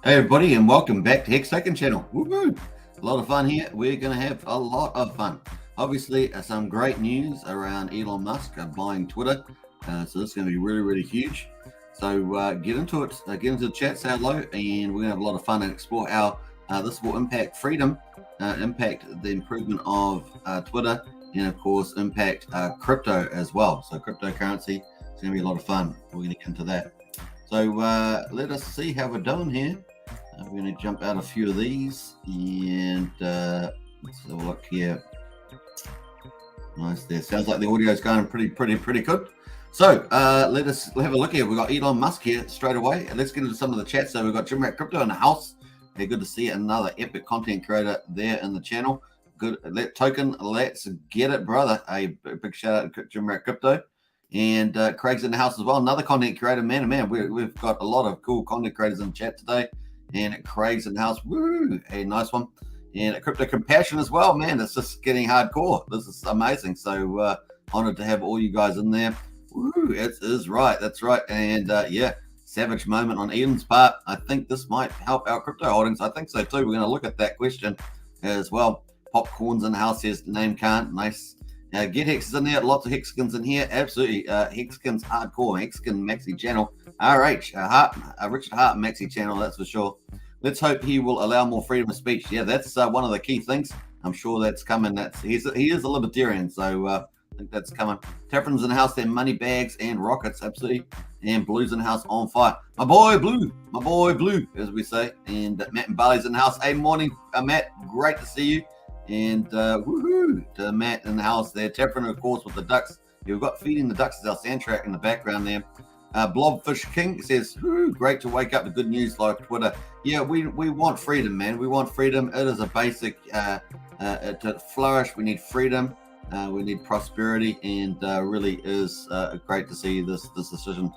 Hey everybody, and welcome back to Hex Token channel. Woohoo! A lot of fun here. We're going to have a lot of fun. Obviously, some great news around Elon Musk buying Twitter. So this is going to be really, really huge. So get into it. Get into the chat, say hello, and we're going to have a lot of fun and explore how this will impact freedom, impact the improvement of Twitter, and of course impact crypto as well. So cryptocurrency is going to be a lot of fun. We're going to get into that. So let us see how we're doing here. We're going to jump out a few of these, and let's have a look here. Nice there. Sounds like the audio is going pretty good. So let us have a look here. We've got Elon Musk here straight away. Let's get into some of the chat. So we've got Jim Rat Crypto in the house. Hey, good to see another epic content creator there in the channel. Good. Token, let's get it, brother. A big shout out to Jim Rat Crypto. And Craig's in the house as well. Another content creator, man. We've got a lot of cool content creators in the chat today. And Craig's in the house. Woo! A nice one. And Crypto Compassion as well, man. It's just getting hardcore. This is amazing. So honored to have all you guys in there. Woo! It is right. That's right. And yeah, savage moment on Elon's part. I think this might help our crypto holdings. I think so too. We're going to look at that question as well. Popcorn's in the house. Says name can't. Nice. Get Hex in there. Lots of Hexkins in here. Absolutely. Hexkins hardcore. Hexkin Maxi channel. RH. Richard Hart Maxi channel. That's for sure. Let's hope he will allow more freedom of speech. Yeah, that's one of the key things. I'm sure that's coming. He is a libertarian, so I think that's coming. Taffrin's in the house. There, money bags and rockets. Absolutely. And Blue's in the house on fire. My boy Blue, as we say. And Matt and Barley's in the house. Hey, morning, Matt. Great to see you. And woohoo to Matt in the house there. Taffrin, of course, with the ducks. You've got feeding the ducks as our soundtrack in the background there. Blobfish King says, great to wake up to good news like Twitter. Yeah, we want freedom, man. We want freedom. It is a basic to flourish. We need freedom. We need prosperity, and really is great to see this decision.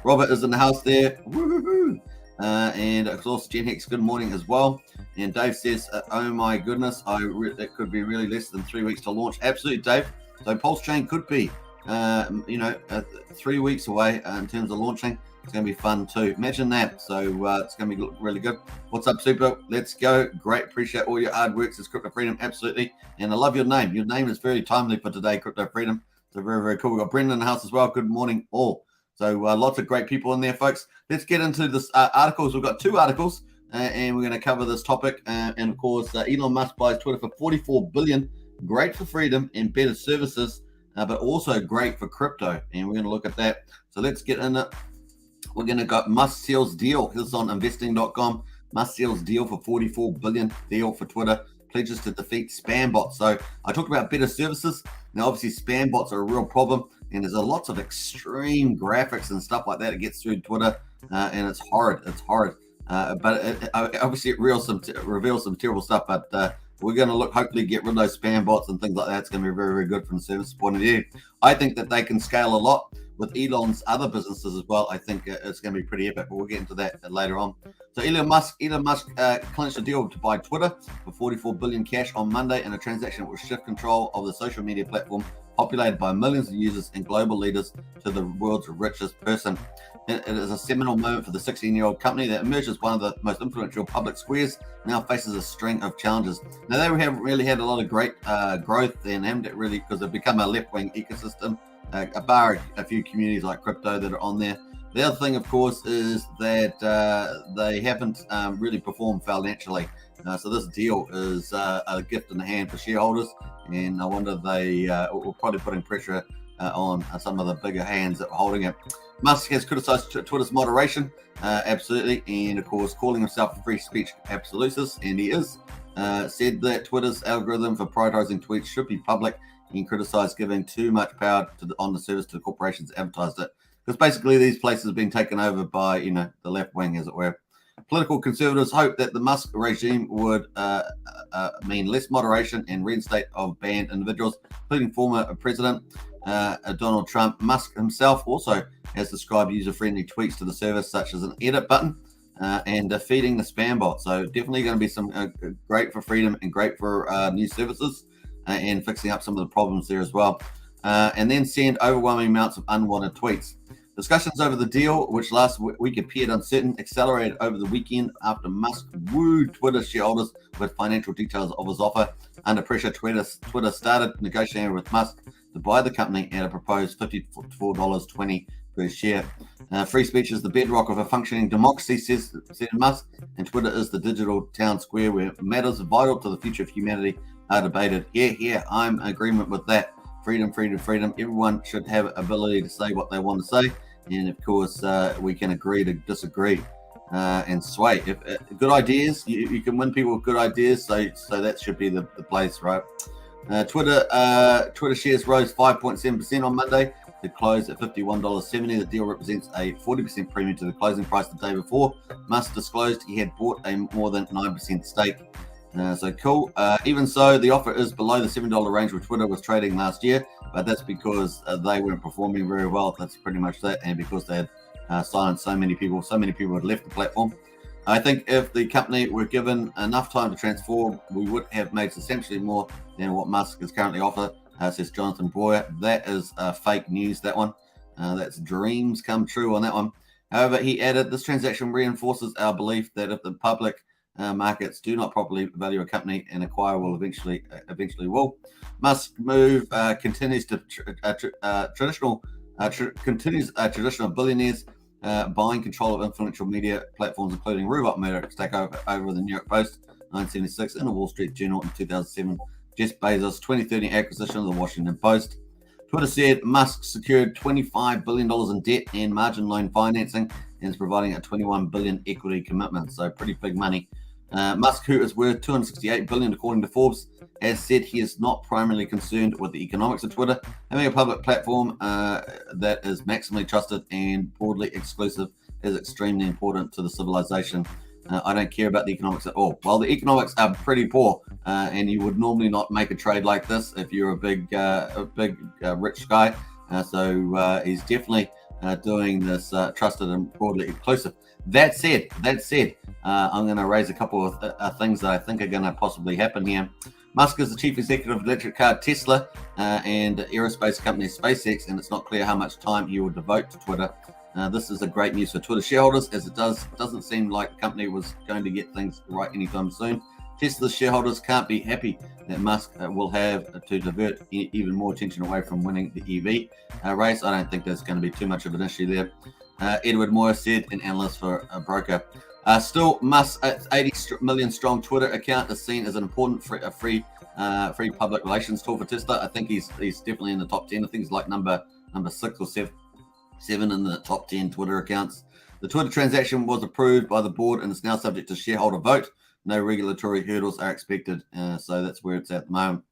Robert is in the house there. Woohoo! And of course, Gen Hex, good morning as well. And Dave says, oh my goodness, it could be really less than 3 weeks to launch. Absolutely, Dave. So PulseChain could be 3 weeks away in terms of launching. It's going to be fun too. Imagine that. So it's going to be really good. What's up, Super? Let's go. Great. Appreciate all your hard work. It's Crypto Freedom. Absolutely. And I love your name. Your name is very timely for today, Crypto Freedom. So very, very cool. We've got Brendan in the house as well. Good morning, all. So lots of great people in there, folks. Let's get into this articles. We've got two articles, and we're going to cover this topic. And of course, Elon Musk buys Twitter for $44 billion. Great for freedom and better services. But also great for crypto, and we're going to look at that. So let's get in it. We're going to go Musk seals deal. This is on investing.com. Musk seals deal for $44 billion deal for Twitter. Pledges to defeat spam bots. So I talked about better services. Now, obviously, spam bots are a real problem, and there's lots of extreme graphics and stuff like that. It gets through Twitter, and it's horrid. It's horrid. But obviously, it reveals some terrible stuff. But we're going to hopefully get rid of those spam bots and things like that. It's going to be very, very good from the service point of view. I think that they can scale a lot with Elon's other businesses as well. I think it's going to be pretty epic, but we'll get into that later on. So Elon Musk clinched a deal to buy Twitter for $44 billion cash on Monday in a transaction that will shift control of the social media platform populated by millions of users and global leaders to the world's richest person. It is a seminal moment for the 16-year-old company that emerged as one of the most influential public squares, now faces a string of challenges. Now, they haven't really had a lot of great growth and haven't really, because they've become a left-wing ecosystem, bar a few communities like crypto that are on there. The other thing, of course, is that they haven't really performed financially. So this deal is a gift in the hand for shareholders, and I wonder they were probably putting pressure on some of the bigger hands that were holding it. Musk has criticized Twitter's moderation, absolutely, and of course calling himself a free speech absolutist, and he is. Said that Twitter's algorithm for prioritizing tweets should be public, and criticized giving too much power on the service to the corporations that advertised it. Because basically these places have been taken over by, the left wing, as it were. Political conservatives hope that the Musk regime would mean less moderation and reinstate of banned individuals, including former President Donald Trump. Musk himself also has described user-friendly tweaks to the service, such as an edit button and defeating the spam bot. So definitely going to be some great for freedom and great for new services and fixing up some of the problems there as well. And then send overwhelming amounts of unwanted tweets. Discussions over the deal, which last week appeared uncertain, accelerated over the weekend after Musk wooed Twitter shareholders with financial details of his offer. Under pressure, Twitter started negotiating with Musk to buy the company at a proposed $54.20 per share. Free speech is the bedrock of a functioning democracy, said Musk, and Twitter is the digital town square where matters vital to the future of humanity are debated. Yeah, I'm in agreement with that. Freedom. Everyone should have ability to say what they want to say, and of course, we can agree to disagree and sway. If good ideas, you can win people with good ideas. So that should be the place, right? Twitter shares rose 5.7% on Monday. It closed at $51.70. The deal represents a 40% premium to the closing price the day before. Musk disclosed he had bought a more than 9% stake. So cool. Even so, the offer is below the $7 range where Twitter was trading last year, but that's because they weren't performing very well. That's pretty much that, and because they had silenced so many people had left the platform. I think if the company were given enough time to transform, we would have made substantially more than what Musk is currently offering, says Jonathan Boyer. That is fake news, that one. That's dreams come true on that one. However, he added, this transaction reinforces our belief that if the public markets do not properly value a company, and acquire will eventually will. Musk move continues traditional billionaires buying control of influential media platforms, including Rupert Murdoch's takeover the New York Post 1976 and the Wall Street Journal in 2007. Jeff Bezos' 2013 acquisition of the Washington Post. Twitter said Musk secured $25 billion in debt and margin loan financing and is providing a $21 billion equity commitment. So pretty big money. Musk, who is worth $268 billion according to Forbes, has said he is not primarily concerned with the economics of Twitter. Having a public platform that is maximally trusted and broadly exclusive is extremely important to the civilization. I don't care about the economics at all. Well, the economics are pretty poor, and you would normally not make a trade like this if you're a big rich guy. So he's definitely doing this trusted and broadly exclusive. That said, I'm going to raise a couple of things that I think are going to possibly happen here. Musk is the chief executive of electric car Tesla and aerospace company SpaceX, and it's not clear how much time he will devote to Twitter. This is a great news for Twitter shareholders, as it doesn't seem like the company was going to get things right anytime soon. Tesla shareholders can't be happy that Musk will have to divert even more attention away from winning the EV race. I don't think there's going to be too much of an issue there. Edward Moore said, an analyst for a broker. Still, Musk's 80 million strong Twitter account is seen as an important free public relations tool for Tesla. I think he's definitely in the top 10. I think he's like number 6 or 7 in the top 10 Twitter accounts. The Twitter transaction was approved by the board and is now subject to shareholder vote. No regulatory hurdles are expected, so that's where it's at the moment.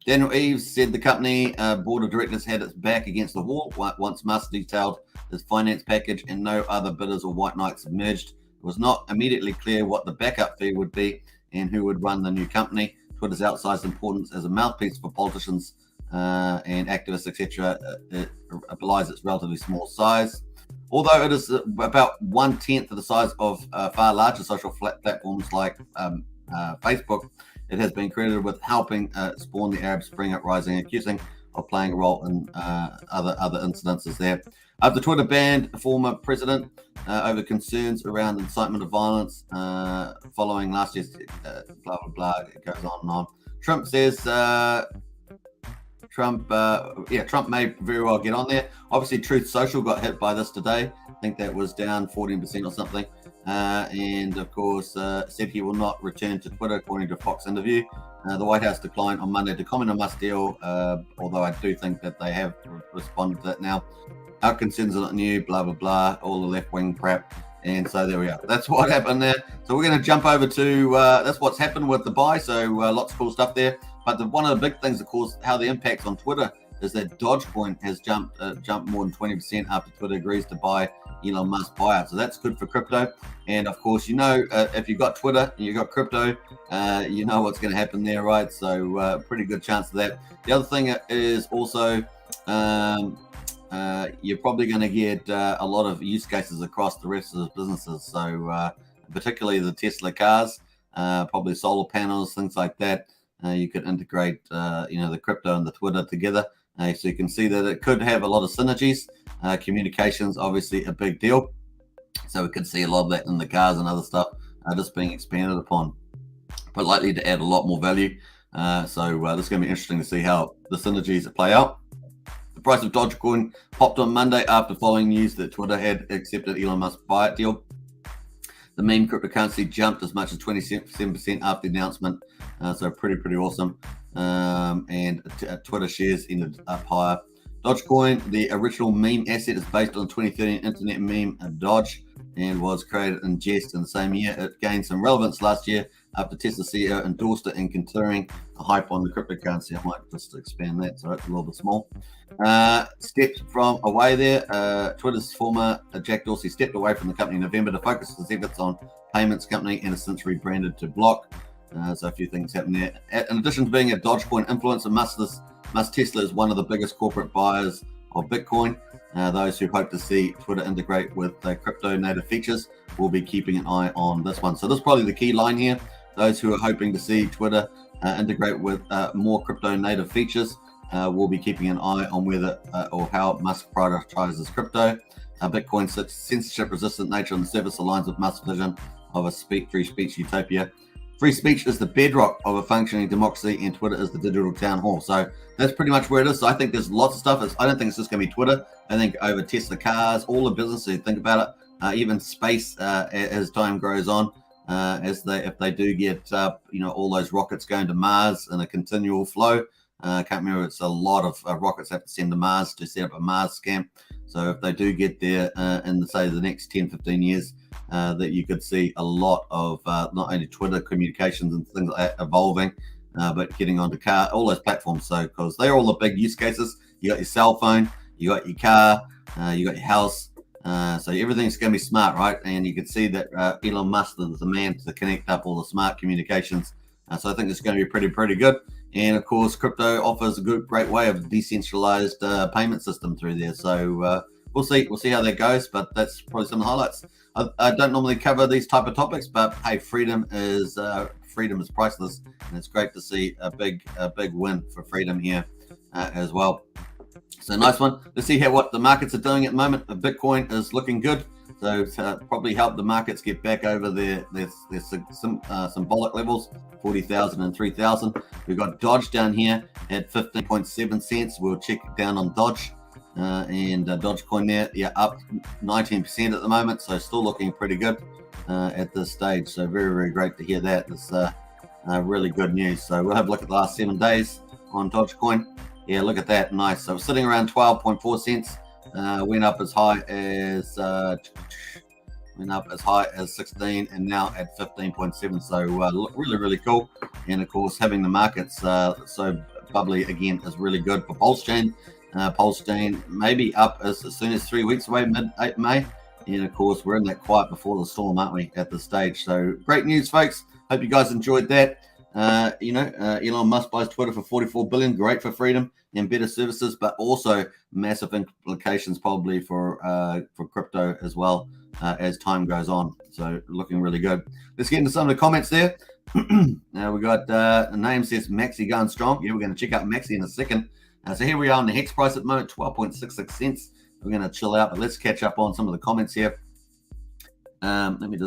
Daniel Eves said the company board of directors had its back against the wall once Musk detailed his finance package and no other bidders or white knights emerged. It was not immediately clear what the backup fee would be and who would run the new company. Twitter's outsized importance as a mouthpiece for politicians and activists, etc., it belies its relatively small size. Although it is about 1/10 of the size of far larger social platforms like Facebook, it has been credited with helping spawn the Arab Spring uprising, accusing of playing a role in other incidences there. After Twitter banned a former president over concerns around incitement of violence following last year's blah, blah, blah, it goes on and on. Trump says Trump may very well get on there. Obviously, Truth Social got hit by this today. I think that was down 14% or something. And of course, said he will not return to Twitter, according to a Fox interview. The White House declined on Monday to comment on Musk's deal, although I do think that they have responded to that now. Our concerns are not new, blah, blah, blah, all the left-wing crap. And so there we are. That's what happened there. So we're going to jump over to, that's what's happened with the buy. So lots of cool stuff there. But one of the big things, of course, how the impacts on Twitter is that Dogecoin has jumped more than 20% after Twitter agrees to buy Elon Musk buyout. So that's good for crypto. And of course, if you've got Twitter and you've got crypto, you know what's going to happen there, right? So pretty good chance of that. The other thing is also you're probably going to get a lot of use cases across the rest of the businesses. So particularly the Tesla cars, probably solar panels, things like that. You could integrate, the crypto and the Twitter together. So you can see that it could have a lot of synergies. Communications, obviously a big deal. So we could see a lot of that in the cars and other stuff just being expanded upon, but likely to add a lot more value. So this is going to be interesting to see how the synergies play out. The price of Dogecoin popped on Monday after following news that Twitter had accepted Elon Musk's buyout deal. The meme cryptocurrency jumped as much as 27% after the announcement, so pretty awesome. And Twitter shares ended up higher. Dogecoin, the original meme asset, is based on 2013 internet meme Doge and was created in jest in the same year. It gained some relevance last year after Tesla CEO endorsed it and continuing a hype on the cryptocurrency. I might just expand that so it's a little bit small. Steps from away there. Twitter's former Jack Dorsey stepped away from the company in November to focus his efforts on payments company and has since rebranded to Block. So a few things happen there. In addition to being a Dogecoin influencer, Musk Tesla is one of the biggest corporate buyers of Bitcoin. Those who hope to see Twitter integrate with crypto native features will be keeping an eye on this one. So this is probably the key line here. Those who are hoping to see Twitter integrate with more crypto native features will be keeping an eye on whether or how Musk prioritizes crypto. Bitcoin's censorship resistant nature on the surface aligns with Musk's vision of a free speech utopia. Free speech is the bedrock of a functioning democracy, and Twitter is the digital town hall. So that's pretty much where it is. So I think there's lots of stuff. I don't think it's just going to be Twitter. I think over Tesla cars, all the businesses, think about it, even space as time grows on, if they do get all those rockets going to Mars in a continual flow. I can't remember. It's a lot of rockets have to send to Mars to set up a Mars camp. So if they do get there in say the next 10, 15 years, that you could see a lot of not only Twitter communications and things like that evolving, but getting onto all those platforms. So because they're all the big use cases. You got your cell phone, you got your car, you got your house. So everything's going to be smart, right? And you can see that Elon Musk is the man to connect up all the smart communications. So I think it's going to be pretty good. And of course, crypto offers a great way of decentralized payment system through there. So we'll see how that goes. But that's probably some of the highlights. I don't normally cover these type of topics, but hey, freedom is priceless, and it's great to see a big win for freedom here as well. So nice one. Let's see what the markets are doing at the moment. Bitcoin is looking good, so probably help the markets get back over their symbolic levels, 40,000 and 3,000. We've got Dodge down here at 15.7 cents. We'll check down on Dodge. And Dogecoin there, yeah, up 19% at the moment, so still looking pretty good at this stage. So very great to hear that. It's really good news. So we'll have a look at the last 7 days on Dogecoin. Yeah, look at that, nice. So sitting around 12.4 cents. Went up as high as 16, and now at 15.7. So really cool. And of course, having the markets so bubbly again is really good for PulseChain. PulseChain maybe up as soon as 3 weeks away, mid-May. And of course, we're in that quiet before the storm, aren't we, at this stage? So great news, folks. Hope you guys enjoyed that. Elon Musk buys Twitter for $44 billion. Great for freedom and better services, but also massive implications probably for crypto as well as time goes on. So looking really good. Let's get into some of the comments there. Now we got a name says Maxi going strong. Yeah, we're going to check out Maxi in a second. So here we are on the Hex price at the moment, 12.66 cents. We're going to chill out, but let's catch up on some of the comments here. Let me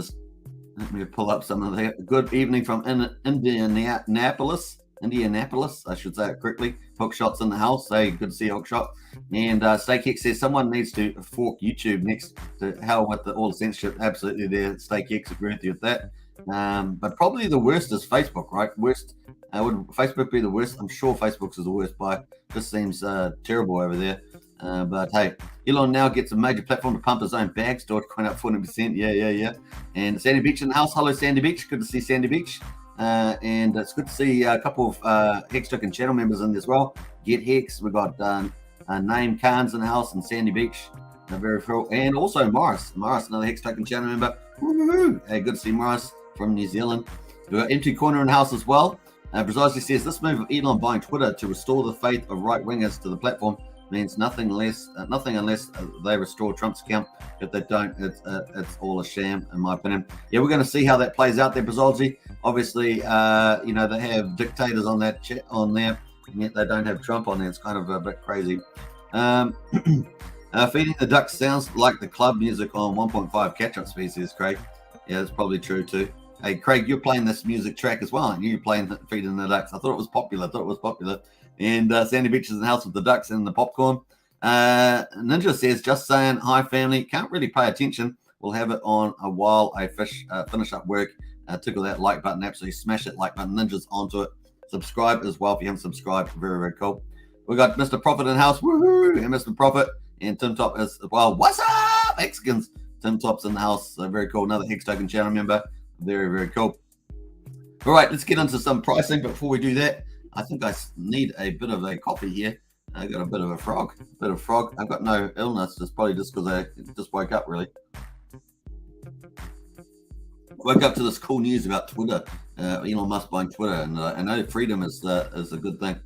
pull up some of the good evening from Indianapolis, I should say it correctly. Hookshot's in the house. Hey, good to see you, Hookshot. And StakeX says someone needs to fork YouTube next to hell with all the censorship. Absolutely there. StakeX, agree with you with that. But probably the worst is Facebook, right? Worst. Would Facebook be the worst? I'm sure Facebook's is the worst by. This seems terrible over there. But hey, Elon now gets a major platform to pump his own bags. Dogecoin up 40%. Yeah. And Sandy Beach in the house. Hello, Sandy Beach. Good to see Sandy Beach. And it's good to see a couple of Hex Token channel members in as well. Get Hex. We've got Name Khan's in the house and Sandy Beach. Very cool. And also Morris, another Hex Token channel member. Woo-hoo. Hey, good to see Morris from New Zealand. We've got Empty Corner in the house as well. Precisely says this move of Elon buying Twitter to restore the faith of right-wingers to the platform means nothing unless they restore Trump's account. If they don't, it's all a sham, in my opinion. Yeah, we're going to see how that plays out there, Precisely. Obviously, they have dictators on that on there, and yet they don't have Trump on there. It's kind of a bit crazy. Feeding the ducks sounds like the club music on 1.5 catch-up species, Craig. Yeah, that's probably true too. Hey, Craig, you're playing this music track as well, and you're playing Feeding the Ducks. I thought it was popular. And Sandy Beach is in the house with the ducks and the popcorn. Ninja says, just saying, hi family. Can't really pay attention. We'll have it on a while I finish up work. Tickle that like button, absolutely smash that like button. Ninja's onto it. Subscribe as well if you haven't subscribed. Very, very cool. We got Mr. Profit in house. Woohoo! And Mr. Profit and Tim Top as well. What's up, Mexicans? Tim Top's in the house. Very cool. Another Hex Token channel member. Very, very cool. All right, let's get into some pricing. But before we do that, I think I need a bit of a coffee here. I got a bit of a frog. I've got no illness. It's probably just because I just woke up, really. Woke up to this cool news about Twitter. Elon Musk buying Twitter. And I know freedom is a good thing.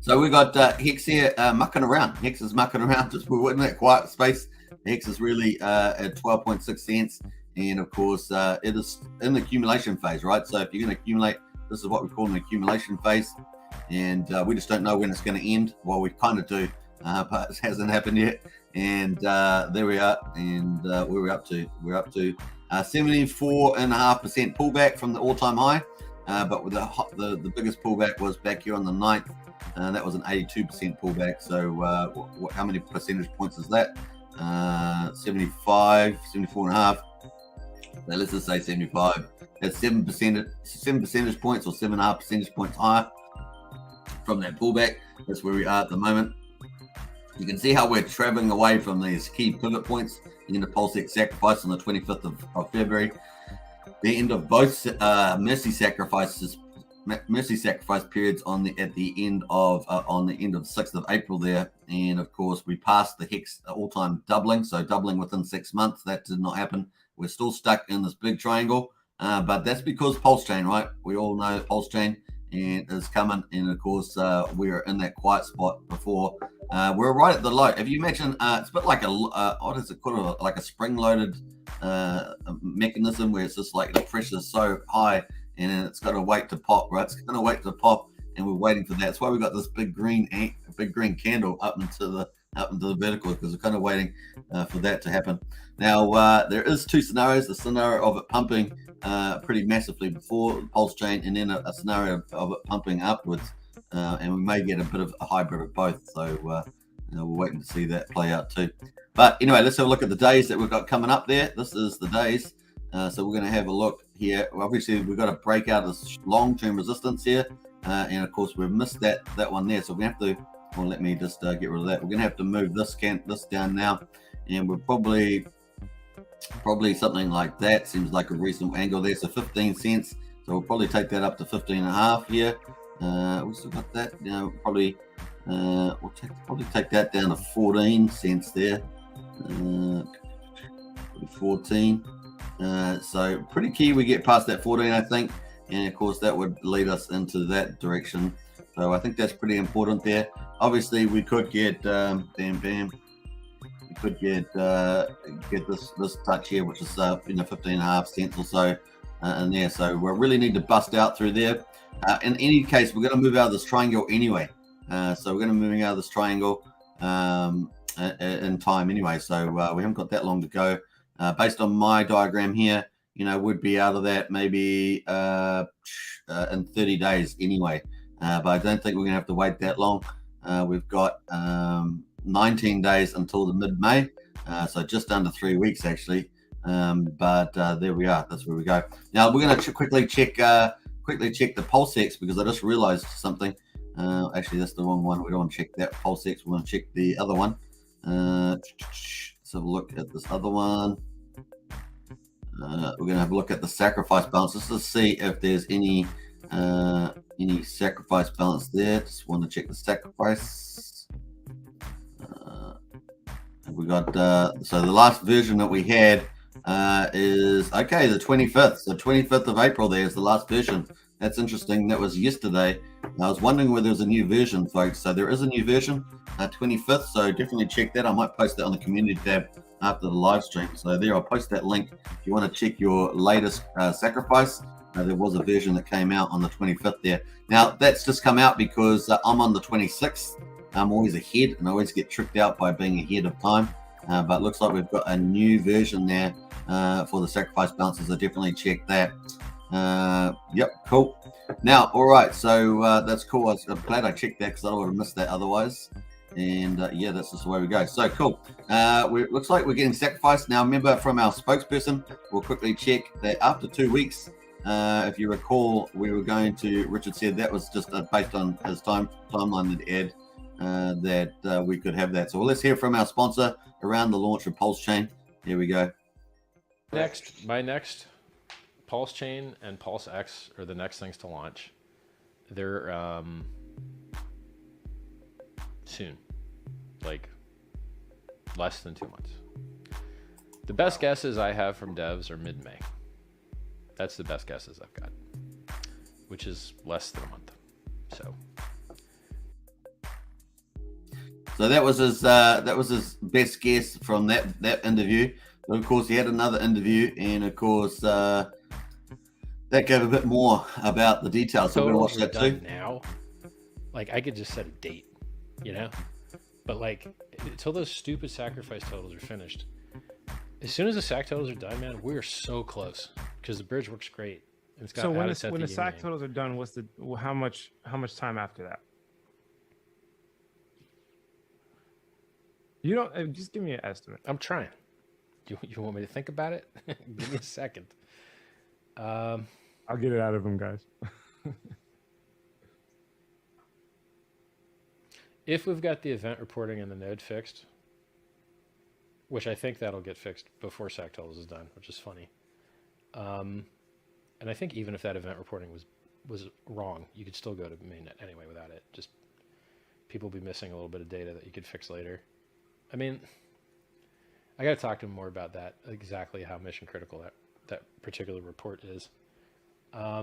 So we got Hex here mucking around. Hex is mucking around. Just we're in that quiet space. Hex is really at 12.6 cents. And of course, it is in the accumulation phase, right? So if you're going to accumulate, this is what we call an accumulation phase. And we just don't know when it's going to end. Well, we kind of do, but it hasn't happened yet. And there we are. And where we're up to? We're up to 74.5% pullback from the all-time high. But with the biggest pullback was back here on the 9th. That was an 82% pullback. So how many percentage points is that? 75, 74.5. So let's just say 75. That's 7 percentage points or 7.5 percentage points higher from that pullback. That's where we are at the moment. You can see how we're traveling away from these key pivot points. The end of PulseX Sacrifice on the 25th of February. The end of both Mercy Sacrifice periods on the end of the 6th of April there, and of course we passed the Hex all-time doubling, so doubling within 6 months. That did not happen. We're still stuck in this big triangle, but that's because PulseChain, right? We all know PulseChain is coming, and of course we're in that quiet spot before. We're right at the low. If you imagine, it's a bit like what is it called? Like a spring-loaded mechanism where it's just like the pressure is so high, and then it's got to wait to pop, right? It's going to wait to pop, and we're waiting for that. That's why we got this big green candle up into the vertical, because we're kind of waiting for that to happen. Now there is two scenarios: the scenario of it pumping pretty massively before PulseChain, and then a scenario of it pumping upwards, and we may get a bit of a hybrid of both. So we're waiting to see that play out too. But anyway, let's have a look at the days that we've got coming up there. This is the days. So we're going to have a look here. Obviously, we've got to break out this long-term resistance here, and of course we've missed that one there. So we have to. Well, let me just get rid of that. We're going to have to move this down now, and we're probably something like that. Seems like a reasonable angle there. So 15 cents. So we'll probably take that up to 15.5 here. We still got that. Probably we'll probably take that down to 14 cents there. 14. So pretty key we get past that 14, I think, and of course that would lead us into that direction. So I think that's pretty important there. Obviously we could get we could get this touch here, which is 15.5 cents or so in there. So we really need to bust out through there. In any case, we're going to move out of this triangle anyway. So we're going to be moving out of this triangle in time anyway. So we haven't got that long to go. Based on my diagram here, would be out of that maybe in 30 days anyway. But I don't think we're going to have to wait that long. We've got 19 days until the mid-May, so just under 3 weeks actually. But there we are. That's where we go. Now we're going to quickly check the PulseX, because I just realized something. Actually, that's the wrong one. We don't want to check that PulseX. We want to check the other one. Let's have a look at this other one. We're going to have a look at the sacrifice balance just to see if there's any sacrifice balance there. Just want to check the sacrifice. We got so the last version that we had is the 25th. So 25th of April there is the last version. That's interesting. That was yesterday. I was wondering whether there's a new version, folks. So there is a new version, 25th. So definitely check that. I might post that on the community tab after the live stream. So there, I'll post that link if you want to check your latest sacrifice. There was a version that came out on the 25th there. Now that's just come out because I'm on the 26th. I'm always ahead, and I always get tricked out by being ahead of time. But looks like we've got a new version there for the sacrifice balances. I definitely check that. Yep, cool. Now, all right, so that's cool. I'm glad I checked that because I would have missed that otherwise. And yeah, that's just the way we go. So cool. Looks like we're getting sacrificed. Now, remember from our spokesperson, we'll quickly check that after 2 weeks, if you recall, we were going to, Richard said that was just based on his timeline that he had, that we could have that. So let's hear from our sponsor around the launch of PulseChain. Here we go. My next PulseChain and PulseX are the next things to launch. They're soon, like less than 2 months. The best guesses I have from devs are mid-May. That's the best guesses I've got, which is less than a month. So that was his best guess from that interview. But of course, he had another interview, and of course, that gave a bit more about the details. So we're gonna watch that too. Now, like I could just set a date, you know, but like until those stupid sacrifice totals are finished, as soon as the sac totals are done, man, we're so close because the bridge works great. And it's got so when the sac totals are done, what's the how much time after that? You don't just give me an estimate. I'm trying. You want me to think about it? Give me a second. I'll get it out of him, guys. If we've got the event reporting and the node fixed, which I think that'll get fixed before sac totals is done, which is funny. And I think even if that event reporting was wrong, you could still go to mainnet anyway without it. Just people will be missing a little bit of data that you could fix later. I mean, I got to talk to him more about that, exactly how mission critical that particular report is. I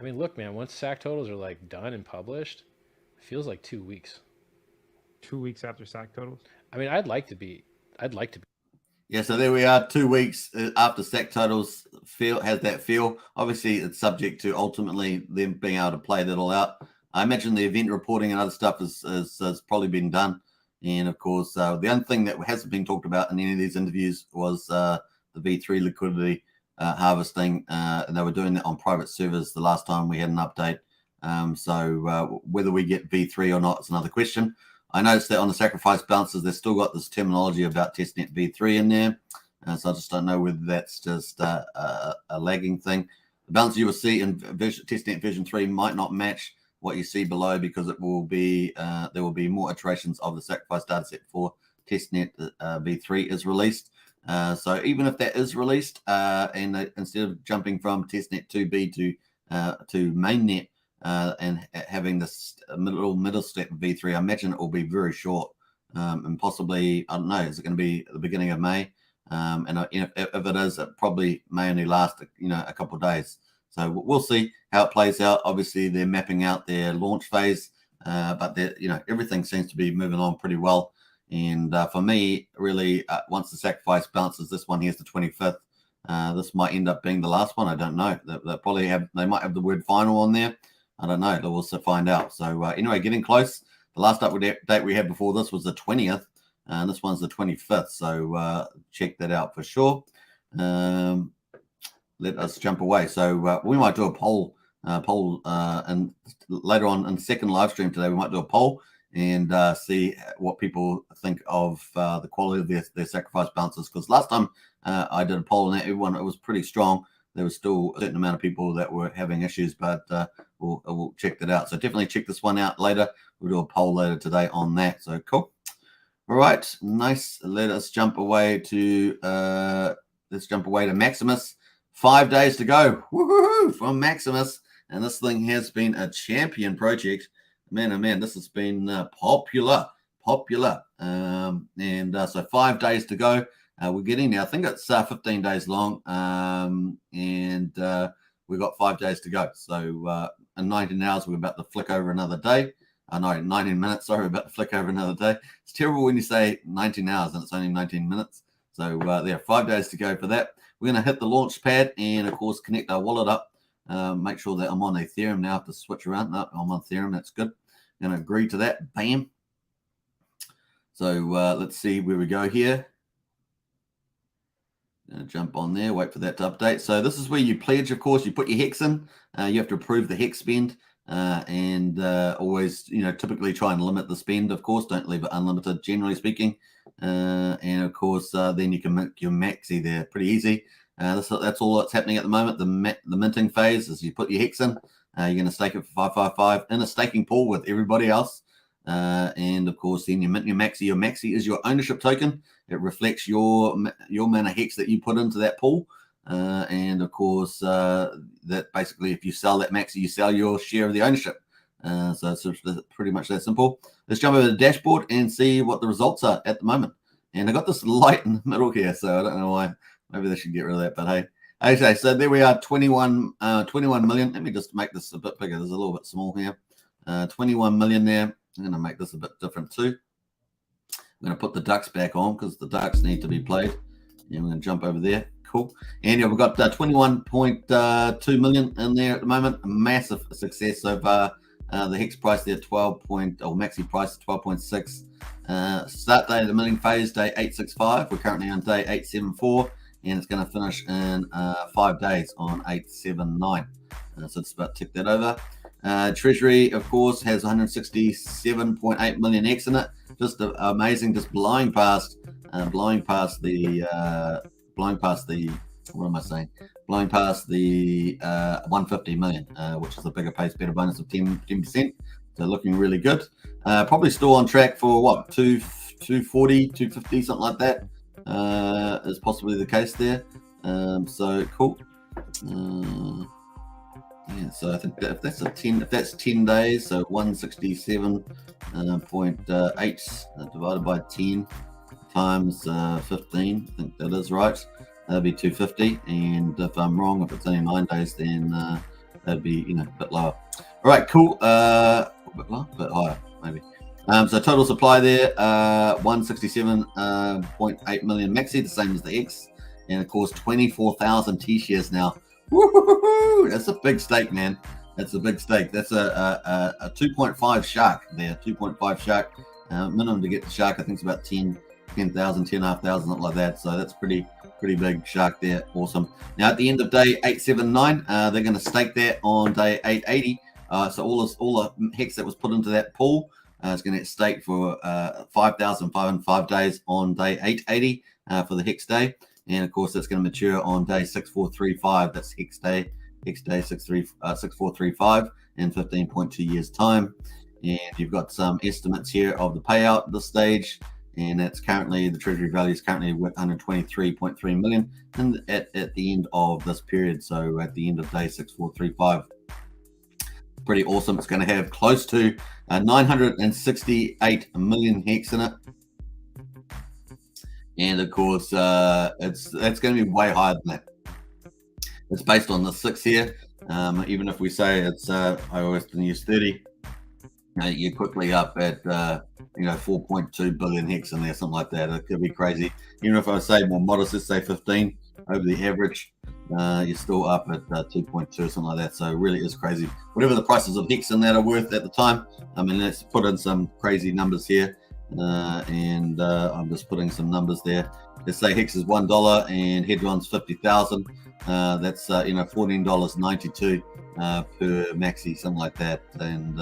mean, look, man, once sac totals are like done and published, it feels like 2 weeks. 2 weeks after sac totals? I mean, I'd like to be. Yeah, so there we are, 2 weeks after sac totals has that feel. Obviously, it's subject to ultimately them being able to play that all out. I imagine the event reporting and other stuff has probably been done. And of course, the only thing that hasn't been talked about in any of these interviews was the V3 liquidity harvesting. And they were doing that on private servers the last time we had an update. So whether we get V3 or not is another question. I noticed that on the sacrifice balances, they've still got this terminology about testnet V3 in there. So I just don't know whether that's just a lagging thing. The balance you will see in testnet version 3 might not match what you see below because it will be there will be more iterations of the sacrifice dataset for testnet V3 is released. So even if that is released, and instead of jumping from testnet 2B to mainnet and having this middle step of V3, I imagine it will be very short and possibly, I don't know, is it going to be at the beginning of May? And if it is, it probably may only last a couple of days. So we'll see how it plays out. Obviously, they're mapping out their launch phase, but everything seems to be moving on pretty well. And for me, really, once the sacrifice bounces, this one here's the 25th. This might end up being the last one. I don't know. They might have the word final on there. I don't know. We'll also find out. So anyway, getting close. The last update we had before this was the 20th, and this one's the 25th. So check that out for sure. Let us jump away. So we might do a poll, and later on in the second live stream today, we might do a poll and see what people think of the quality of their sacrifice balances. Because last time I did a poll and everyone, it was pretty strong. There was still a certain amount of people that were having issues, but we'll check that out. So definitely check this one out later. We'll do a poll later today on that. So cool. All right, nice. Let us jump away to Maximus. 5 days to go. Woohoo! From Maximus. And this thing has been a champion project. Man, oh man, this has been popular. So 5 days to go. We're getting there. I think it's 15 days long. And we've got 5 days to go. So in 19 hours, we're about to flick over another day. 19 minutes. Sorry, we're about to flick over another day. It's terrible when you say 19 hours and it's only 19 minutes. So there are 5 days to go for that. We're going to hit the launch pad and, of course, connect our wallet up. Make sure that I'm on Ethereum now. I have to switch around. No, I'm on Ethereum. That's good. Going to agree to that. Bam. So let's see where we go here. Jump on there, wait for that to update. So this is where you pledge, of course. You put your hex in. You have to approve the hex spend, and always, typically try and limit the spend, of course. Don't leave it unlimited, generally speaking. And of course, then you can make your maxi there pretty easy. That's all that's happening at the moment. The minting phase is you put your hex in. You're going to stake it for 555 in a staking pool with everybody else. And of course, then you mint your maxi. Your maxi is your ownership token. It reflects your amount of hex that you put into that pool. And of course, that basically, if you sell that maxi, you sell your share of the ownership. So it's pretty much that simple. Let's jump over to the dashboard and see what the results are at the moment. And I got this light in the middle here, so I don't know why. Maybe they should get rid of that, but hey. Okay, so there we are, 21 million. Let me just make this a bit bigger. There's a little bit small here. 21 million there. I'm going to make this a bit different too. I'm going to put the ducks back on because the ducks need to be played. Yeah, I'm going to jump over there. Cool. And yeah, we've got 21.2 million in there at the moment. A massive success so far. The hex price there, maxi price 12.6. Start date of the milling phase, day 865. We're currently on day 874, and it's going to finish in 5 days on 879. So it's about to tick that over. Treasury, of course, has 167.8 million X in it. Just amazing, just blowing past the what am I saying? Blowing past the 150 million, which is a bigger pace, better bonus of 10%. So looking really good. Probably still on track for what, 240, 250, something like that. Is possibly the case there. So cool. Yeah, so I think that if that's 10 days, so 167.8 divided by 10 times 15, I think that is right. That'll be 250. And if I'm wrong, if it's only 9 days, then that'd be a bit lower. All right, cool. A bit lower, a bit higher, maybe. So total supply there, 167.8 million maxi, the same as the X, and of course 24,000 T shares now. Woo-hoo-hoo! That's a big stake, man. That's a big stake. That's a 2.5 shark there. 2.5 shark. Minimum to get the shark, I think, is about 10,000, 10,500, something like that. So that's pretty big shark there. Awesome. Now at the end of day 879, they're going to stake that on day 880. So all the hex that was put into that pool is going to get staked for 5,505 days on day 880 for the hex day. And of course, that's going to mature on day 6435. That's hex day 6435 in 15.2 years time. And you've got some estimates here of the payout at this stage. And that's currently, the treasury value is currently with 123.3 million and at the end of this period. So at the end of day 6435. Pretty awesome. It's going to have close to 968 million hex in it. And of course, that's going to be way higher than that. It's based on the 6 here. Even if we say it's I always use 30, you're quickly up at 4.2 billion hex in there, something like that. It could be crazy. Even if I say more modest, let's say 15 over the average, you're still up at 2.2 or something like that. So it really is crazy. Whatever the prices of hex in that are worth at the time. I mean, let's put in some crazy numbers here. And I'm just putting some numbers there. Let's say hex is $1 and Hedron's 50,000. That's $14.92 per maxi, something like that. And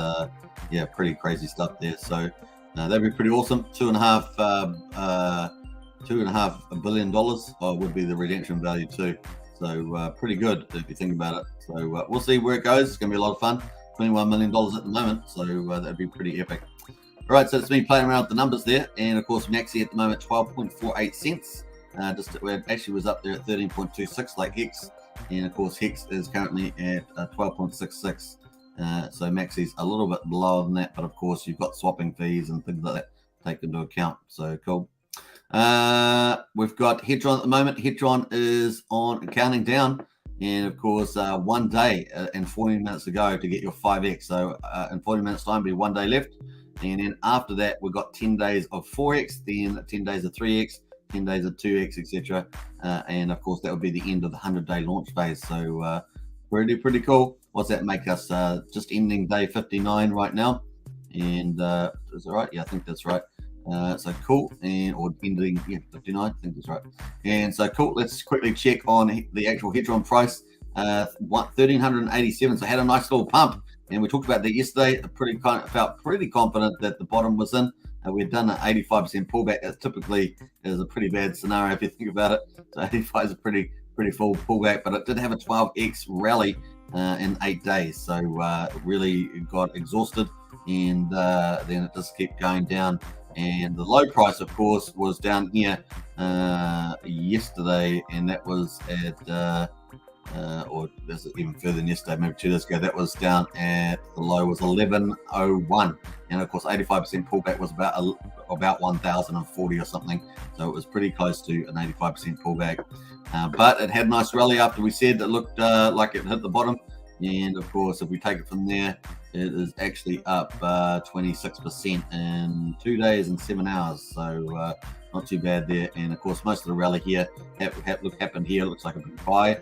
yeah, pretty crazy stuff there. So that'd be pretty awesome. $2.5 billion would be the redemption value too. So pretty good if you think about it. So we'll see where it goes. It's going to be a lot of fun. $21 million at the moment. So that'd be pretty epic. All right, so it's me playing around with the numbers there, and of course Maxi at the moment 12.48 cents. It actually was up there at 13.26 like Hex, and of course Hex is currently at 12.66. So Maxi's a little bit lower than that, but of course you've got swapping fees and things like that taken into account. So cool. We've got Hedron at the moment. Hedron is on counting down, and of course 1 day and 40 minutes to go to get your 5x. So in 40 minutes time, be 1 day left. And then after that, we've got 10 days of 4x, then 10 days of 3x, 10 days of 2x, etc. And of course, that would be the end of the 100-day launch phase. So pretty cool. What's that make us? Just ending day 59 right now. And is that right? Yeah, I think that's right. So cool, and or ending 59, I think that's right. And so cool. Let's quickly check on the actual Hedron price. 1387. So had a nice little pump, and we talked about that yesterday. Felt pretty confident that the bottom was in. We'd done an 85% pullback. That typically is a pretty bad scenario if you think about it. So 85 is a pretty full pullback, but it did have a 12x rally in 8 days. So it really got exhausted, and then it just kept going down. And the low price, of course, was down here yesterday, and that was at or there's even further than yesterday, maybe 2 days ago. That was down at the low was 1101, and of course 85% pullback was about 1040 or something. So it was pretty close to an 85% pullback, but it had a nice rally after we said it looked like it hit the bottom. And of course, if we take it from there, it is actually up 26% in 2 days and 7 hours. So not too bad there. And of course, most of the rally here happened here. It looks like a big buy.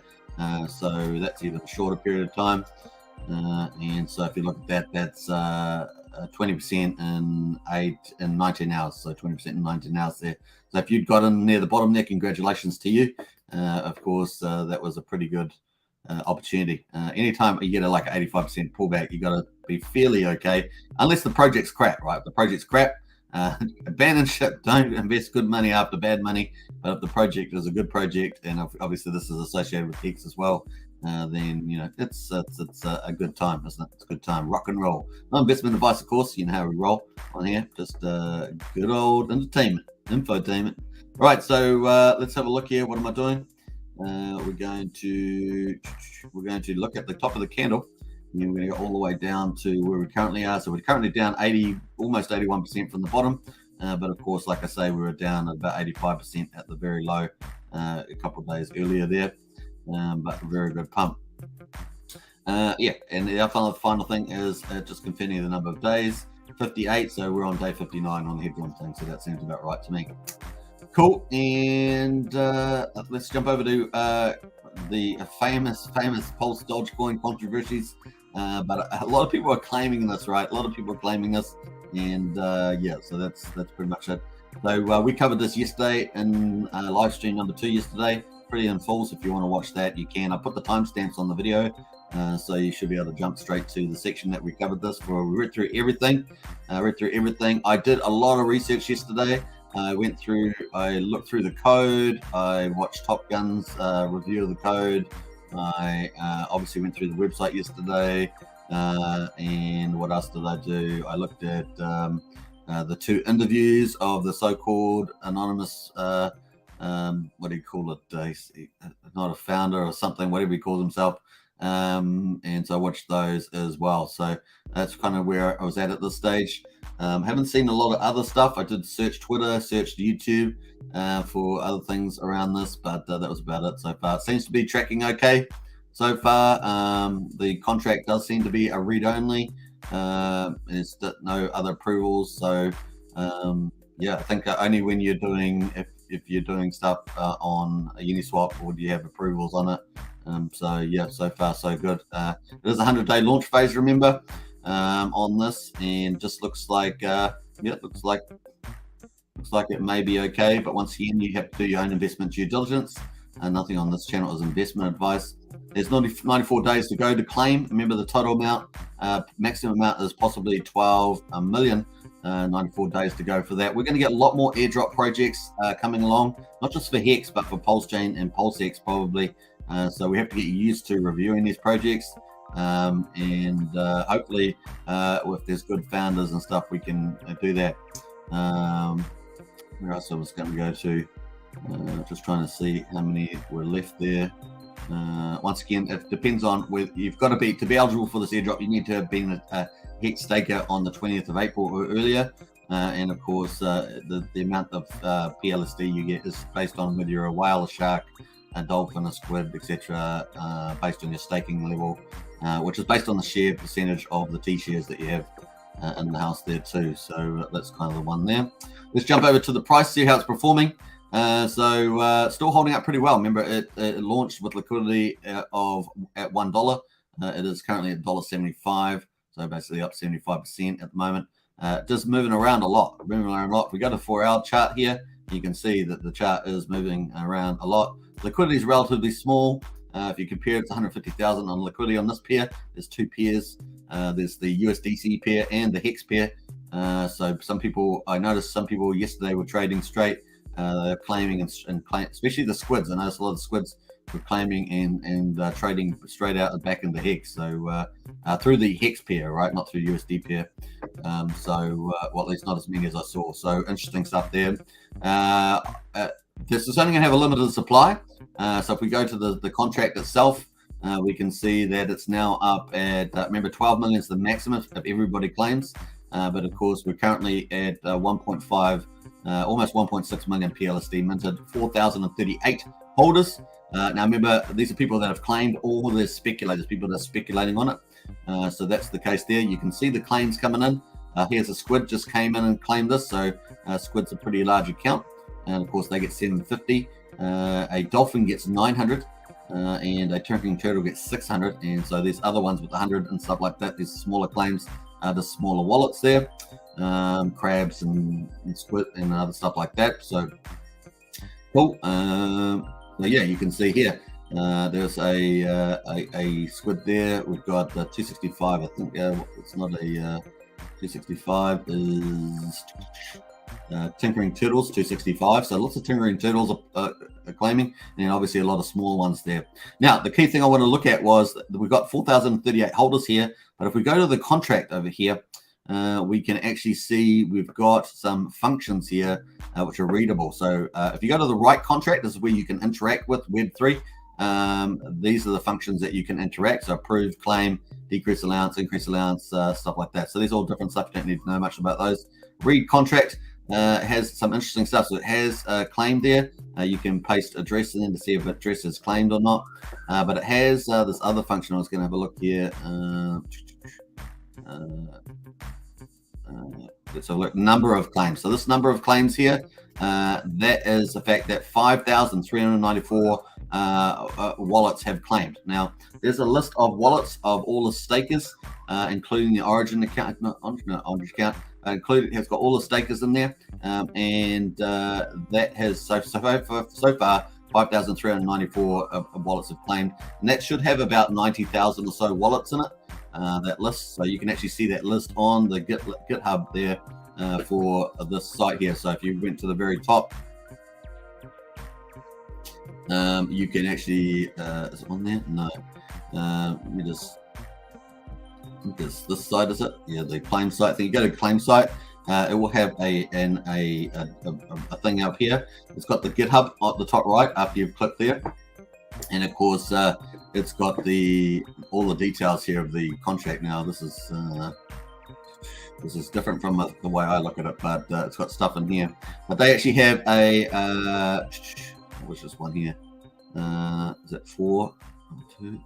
So that's even a shorter period of time. And so if you look at that, that's 20% in 19 hours. So 20% in 19 hours there. So if you'd got in near the bottom there, congratulations to you. Of course, that was a pretty good opportunity. Anytime you get like an 85% pullback, you got to be fairly okay, unless the project's crap, right? If the project's crap, abandon ship. Don't invest good money after bad money. But if the project is a good project, and obviously this is associated with Hex as well, then it's a good time, isn't it? It's a good time. Rock and roll. No investment advice, of course. You know how we roll on here. Just good old infotainment. All right, so let's have a look here. What am I doing? We're going to look at the top of the candle, and then we're going to go all the way down to where we currently are. So we're currently down almost 81% from the bottom, but of course, like I say, we were down about 85% at the very low a couple of days earlier there, but a very good pump. And the final thing is just confirming the number of days, 58. So we're on day 59 on the Hedron thing, so that seems about right to me. Cool, and let's jump over to the famous Pulse Dogecoin controversies. But a lot of people are claiming this, right? A lot of people are claiming this, and so that's pretty much it. So we covered this yesterday in live stream number 2 yesterday, pretty in full. So if you want to watch that, you can. I put the timestamps on the video, so you should be able to jump straight to the section that we covered this for. We read through everything. I did a lot of research yesterday. I looked through the code. I watched Top Gun's review of the code. I obviously went through the website yesterday. And what else did I do? I looked at the 2 interviews of the so-called anonymous, what do you call it? Not a founder or something, whatever he calls himself. And so I watched those as well. So that's kind of where I was at this stage. Haven't seen a lot of other stuff. I did search Twitter, searched YouTube for other things around this, but that was about it so far. It seems to be tracking okay so far. The contract does seem to be a read-only. There's no other approvals. So I think only when you're doing, if you're doing stuff on a Uniswap, or do you have approvals on it. So far so good. It is a 100-day launch phase, remember, on this, and just looks like looks like it may be okay. But once again, you have to do your own investment due diligence. Nothing on this channel is investment advice. There's 94 days to go to claim. Remember, the total amount, maximum amount is possibly 12 million. 94 days to go for that. We're going to get a lot more airdrop projects coming along, not just for Hex, but for PulseChain and PulseX probably. So we have to get used to reviewing these projects, and hopefully if there's good founders and stuff, we can do that. Where else I was going to go to? Just trying to see how many were left there. Once again, it depends on whether you've got to be eligible for this airdrop. You need to have been a Hex staker on the 20th of April or earlier. And of course, the amount of PLSD you get is based on whether you're a whale, a shark, a dolphin, a squid, etc., based on your staking level, which is based on the share percentage of the T shares that you have in the house there too. So that's kind of the one there. Let's jump over to the price, see how it's performing. Still holding up pretty well. Remember, it launched with liquidity at $1. It is currently at $1.75, so basically up 75% at the moment. just moving around a lot. If we go to 4-hour chart here, you can see that the chart is moving around a lot. Liquidity is relatively small. If you compare it to 150,000 on liquidity on this pair, there's 2 pairs. There's the USDC pair and the Hex pair. So I noticed some people yesterday were trading straight. They're claiming and especially the squids. I noticed a lot of squids were claiming and trading straight out and back into Hex. So through the Hex pair, right? Not through USD pair. Well, at least not as many as I saw. So interesting stuff there. This is only going to have a limited supply. So if we go to the contract itself, we can see that it's now up at, remember, 12 million is the maximum if everybody claims. But of course, we're currently at 1.5, almost 1.6 million PLSD minted, 4,038 holders. Now remember, these are people that have claimed, or they're speculators, people that are speculating on it. So that's the case there. You can see the claims coming in. Here's a squid just came in and claimed this. So squid's a pretty large account. And of course, they get 750. A dolphin gets 900. And a turkey turtle gets 600. And so these other ones with 100 and stuff like that, these smaller claims, the smaller wallets there, crabs and squid and other stuff like that. So cool. So yeah, you can see here there's a squid there. We've got 265. I think it's not a 265 is tinkering turtles 265. So lots of tinkering turtles are claiming, and obviously a lot of small ones there. Now the key thing I want to look at was that we've got 4,038 holders here, but if we go to the contract over here, we can actually see we've got some functions here which are readable. So if you go to the right contract, this is where you can interact with Web3. These are the functions that you can interact. So approve, claim, decrease allowance, increase allowance, stuff like that. So these are all different stuff. You don't need to know much about those. Read contract has some interesting stuff. So it has claimed there. You can paste address in to see if address is claimed or not. But it has this other function. I was going to have a look here. Let's have a look. Number of claims. So this number of claims here, that is the fact that 5,394 wallets have claimed. Now, there's a list of wallets of all the stakers, including the Origin account, Origin account, has got all the stakers in there, and that has so far 5,394 wallets have claimed, and that should have about 90,000 or so wallets in it. That list, so you can actually see that list on the GitHub there for this site here. So if you went to the very top, you can actually is it on there? No. Let me just, I think it's this site, is it? Yeah, the claim site thing. You go to claim site, it will have a thing up here. It's got the GitHub at the top right after you've clicked there, and of course it's got all the details here of the contract. Now this is different from the way I look at it, but it's got stuff in here. But they actually have a what's this one here? Is it 4? 2?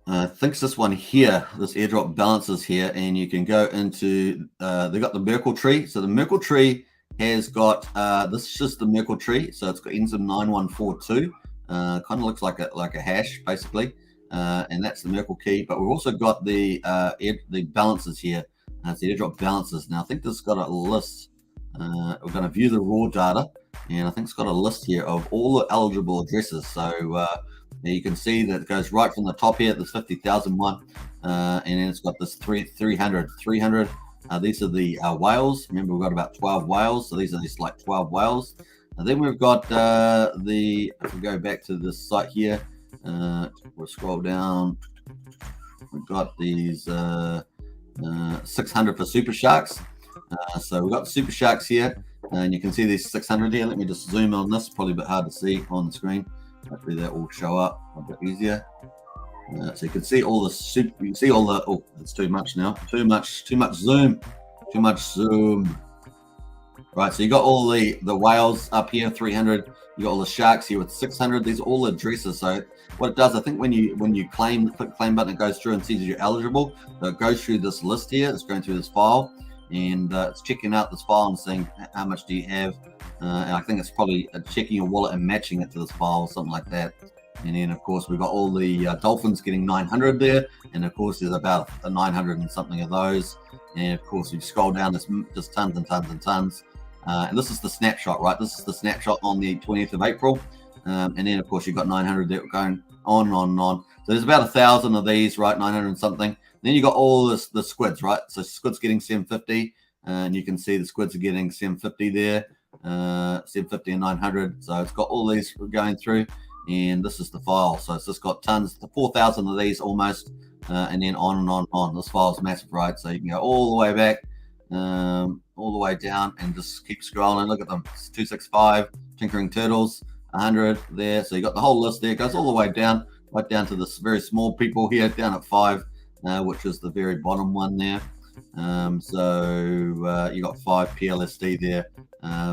I think it's this one here, this airdrop balances here, and you can go into they got the Merkle tree. So the Merkle tree has got this is just the Merkle tree, so it's got ends in 9142. Kind of looks like a hash basically, and that's the Merkle key. But we've also got the balances here. It's the airdrop balances. Now I think this has got a list. We're going to view the raw data, and I think it's got a list here of all the eligible addresses. So you can see that it goes right from the top here, this 50,000 one, and then it's got this 300. These are the whales. Remember, we've got about 12 whales, so these are just like 12 whales. And then we've got if we go back to this site here, we'll scroll down. We've got these 600 for super sharks. So we've got super sharks here, and you can see these 600 here. Let me just zoom on this. Probably a bit hard to see on the screen. Hopefully that will show up a bit easier. So you can see all the super. You can see all the. Oh, it's too much now. Too much zoom. Too much zoom. Right. So you got all the whales up here, 300. You got all the sharks here with 600. These are all addresses. So what it does, I think, when you click the claim button, it goes through and sees you're eligible. So it goes through this list here. It's going through this file, and it's checking out this file and saying how much do you have. And I think it's probably checking your wallet and matching it to this file or something like that. And then, of course, we've got all the dolphins getting 900 there. And, of course, there's about 900 and something of those. And, of course, you scroll down, there's just tons and tons and tons. And this is the snapshot, right? This is the snapshot on the 20th of April. And then, of course, you've got 900 that are going on and on and on. So there's about 1,000 of these, right? 900 and something. Then you got all this, the squids, right? So squids getting 750. And you can see the squids are getting 750 there. 750 and 900. So it's got all these going through. And this is the file. So it's just got tons, 4,000 of these almost. And then on and on and on. This file is massive, right? So you can go all the way back, all the way down, and just keep scrolling. Look at them. It's 265, Tinkering Turtles, 100 there. So you got the whole list there. It goes all the way down, right down to this very small people here, down at 5, which is the very bottom one there. So you got 5 PLSD there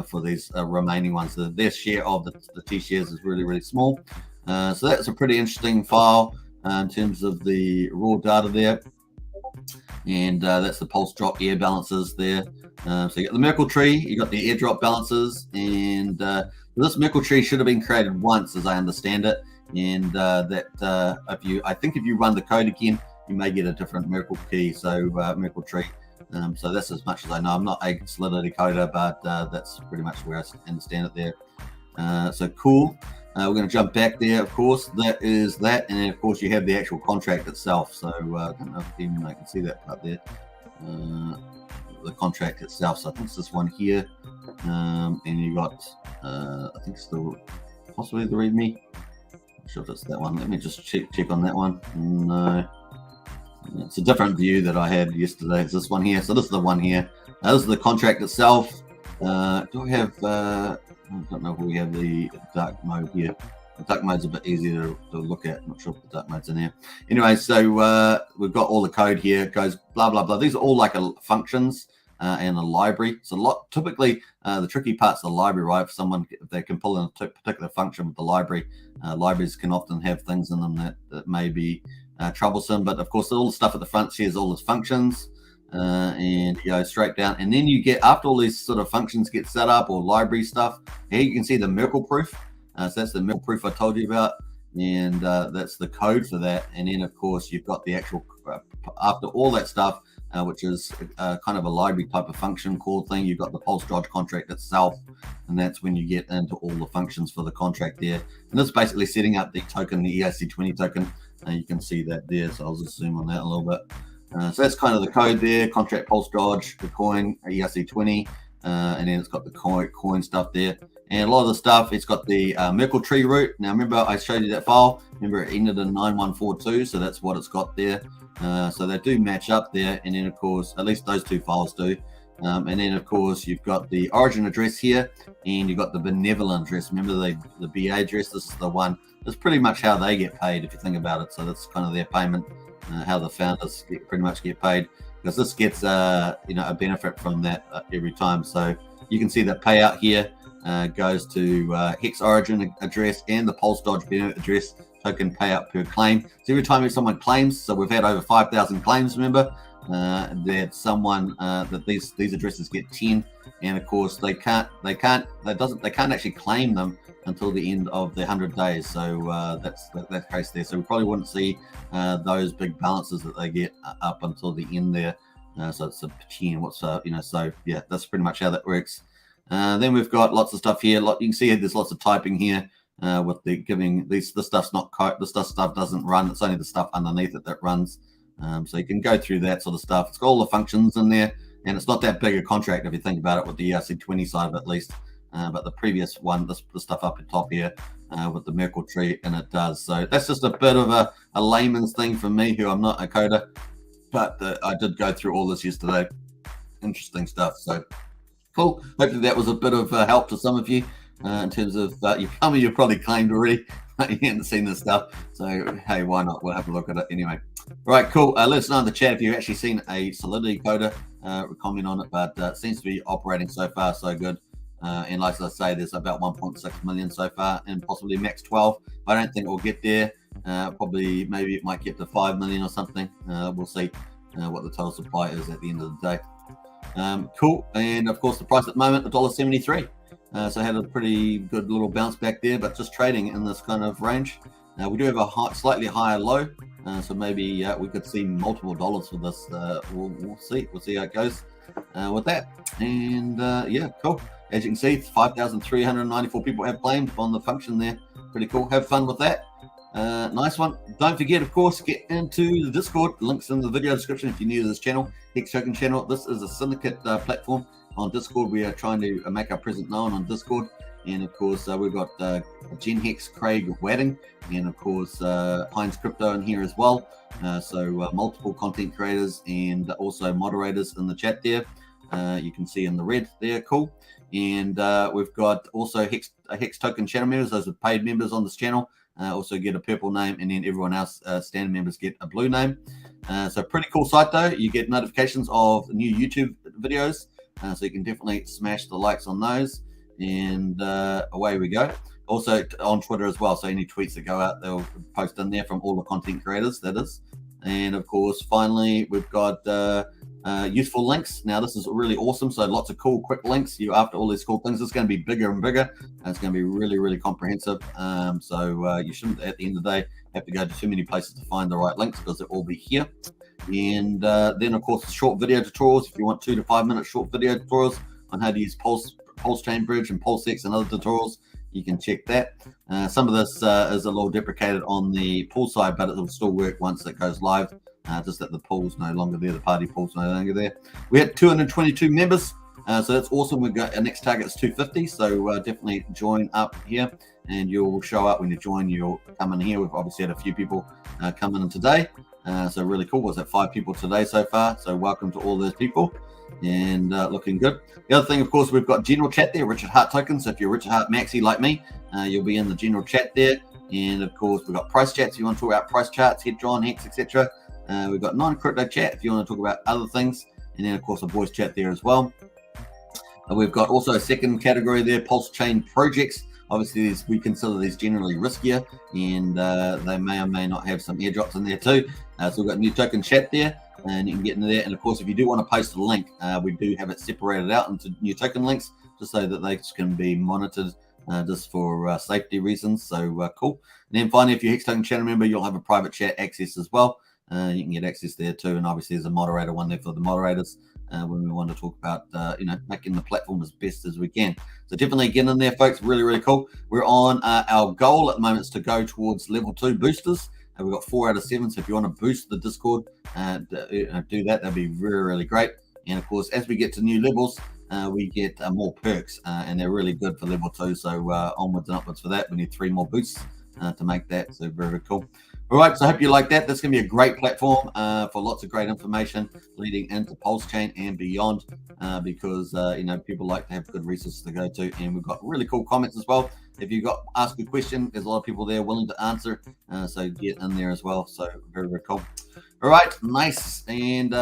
for these remaining ones. So their share of the T shares is really, really small. So that's a pretty interesting file in terms of the raw data there. And that's the pulse drop air balances there. So you got the Merkle tree, you got the airdrop balances, and this Merkle tree should have been created once, as I understand it. And I think if you run the code again, you may get a different Merkle key. So Merkle tree. So that's as much as I know. I'm not a Solidity coder, but that's pretty much where I understand it there. So cool. We're going to jump back there, of course. That is that. And then, of course, you have the actual contract itself. So I don't know if even I can see that part there. The contract itself. So I think it's this one here. And you got, I think it's possibly the README. Not sure if it's that one. Let me just check on that one. No. It's a different view that I had yesterday. It's this one here. So this is the one here. This is the contract itself. Do we have... I don't know if we have the dark mode here. The dark mode's a bit easier to look at. I'm not sure if the dark mode's in here. Anyway, so we've got all the code here. It goes blah, blah, blah. These are all like functions and a library. So typically, the tricky part's the library, right? For someone, if they can pull in a particular function with the library, libraries can often have things in them that may be troublesome. But, of course, all the stuff at the front here is all its functions. And you go straight down, and then you get, after all these sort of functions get set up or library stuff, here you can see the Merkle proof. So that's the Merkle proof I told you about, and that's the code for that. And then, of course, you've got the actual after all that stuff, which is kind of a library type of function call thing. You've got the pulse dodge contract itself, and that's when you get into all the functions for the contract there. And this is basically setting up the token, the ERC20 token. You can see that there. So I'll just zoom on that a little bit. So that's kind of the code there, contract pulse dodge, the coin, ERC20, and then it's got the coin stuff there. And a lot of the stuff, it's got the Merkle tree root. Now, remember I showed you that file. Remember it ended in 9142, so that's what it's got there. So they do match up there. And then, of course, at least those two files do. And then, of course, you've got the origin address here, and you've got the benevolent address. Remember the BA address? This is the one. That's pretty much how they get paid, if you think about it. So that's kind of their payment. How the founders pretty much get paid, because this gets a benefit from that every time. So you can see that payout here goes to Hex origin address and the pulse dodge benefit address token payout per claim. So every time someone claims, so we've had over 5,000 claims, remember, that someone that these addresses get 10, and of course they can't actually claim them until the end of the 100 days. So that's the case there. So we probably wouldn't see those big balances that they get up until the end there. So it's a 10. So yeah, that's pretty much how that works. Then we've got lots of stuff here. You can see there's lots of typing here with the giving. This stuff's not code. This stuff doesn't run. It's only the stuff underneath it that runs. So you can go through that sort of stuff. It's got all the functions in there, and it's not that big a contract if you think about it with the ERC20 side of it, at least. But the previous one, the stuff up at top here with the Merkle tree, and it does. So that's just a bit of a layman's thing for me, who I'm not a coder, but I did go through all this yesterday. Interesting stuff. So cool. Hopefully that was a bit of help to some of you in terms of some of you probably claimed already. You haven't seen this stuff. So hey, why not? We'll have a look at it anyway. Right, cool. Let us know in the chat if you've actually seen a Solidity coder comment on it, but it seems to be operating so far so good. And like I say, there's about 1.6 million so far, and possibly max 12. I don't think we'll get there. Maybe it might get to 5 million or something. We'll see what the total supply is at the end of the day. Cool. And of course, the price at the moment, $1.73. So had a pretty good little bounce back there, but just trading in this kind of range. We do have a slightly higher low, so maybe we could see multiple dollars for this. We'll see. We'll see how it goes with that. And yeah, cool. As you can see, 5,394 people have claimed on the function there. Pretty cool. Have fun with that. Nice one. Don't forget, of course, get into the Discord. Links in the video description if you're new to this channel, Hex Token channel. This is a syndicate platform on Discord. We are trying to make our presence known on Discord. And of course, we've got Gen Hex, Craig Wadding, and of course, Heinz Crypto in here as well. So multiple content creators and also moderators in the chat there. You can see in the red there, cool. And we've got also Hex Token channel members. Those are paid members on this channel. Also get a purple name, and then everyone else, standard members, get a blue name. So pretty cool site though. You get notifications of new YouTube videos, so you can definitely smash the likes on those. And away we go. Also on Twitter as well, so any tweets that go out, they'll post in there from all the content creators, that is. And of course, finally, we've got useful links. Now this is really awesome, so lots of cool quick links. You after all these cool things, it's going to be bigger and bigger, and it's going to be really comprehensive. So you shouldn't, at the end of the day, have to go to too many places to find the right links, because they'll all be here. And then of course, short video tutorials. If you want 2 to 5 minute short video tutorials on how to use PulseChain Bridge and PulseX and other tutorials, you can check that. Some of this is a little deprecated on the pool side, but it will still work once it goes live. Just that the pool's no longer there, the party pool's no longer there. We had 222 members, so that's awesome. We've got our next target is 250, so definitely join up here, and you'll show up when you join. You'll come in here. We've obviously had a few people come in today, so really cool. Was that 5 people today so far? So welcome to all those people. And looking good. The other thing, of course, we've got general chat there, Richard Hart token. So if you're Richard Hart Maxi like me, you'll be in the general chat there. And of course, we've got price chats. If you want to talk about price charts, Hedron, Hex, etc. We've got non-crypto chat if you want to talk about other things. And then, of course, a voice chat there as well. We've got also a second category there, PulseChain projects. Obviously, we consider these generally riskier, and they may or may not have some airdrops in there too. So we've got new token chat there, and you can get into there. And of course, if you do want to post a link, we do have it separated out into new token links, just so that they can be monitored just for safety reasons. So cool. And then finally, if you're Hex Token channel member, you'll have a private chat access as well. You can get access there too. And obviously, there's a moderator one there for the moderators when we want to talk about, making the platform as best as we can. So definitely get in there, folks. Really cool. We're on our goal at the moment is to go towards level 2 boosters. We've got 4 out of 7. So if you want to boost the Discord, do that. That'd be really great. And of course, as we get to new levels, we get more perks, and they're really good for level 2. So onwards and upwards for that. We need 3 more boosts to make that. So very cool. All right, so I hope you like that. That's going to be a great platform for lots of great information leading into PulseChain and beyond, because people like to have good resources to go to, and we've got really cool comments as well. If you ask a question, there's a lot of people there willing to answer, so get in there as well. So very cool. All right, nice. And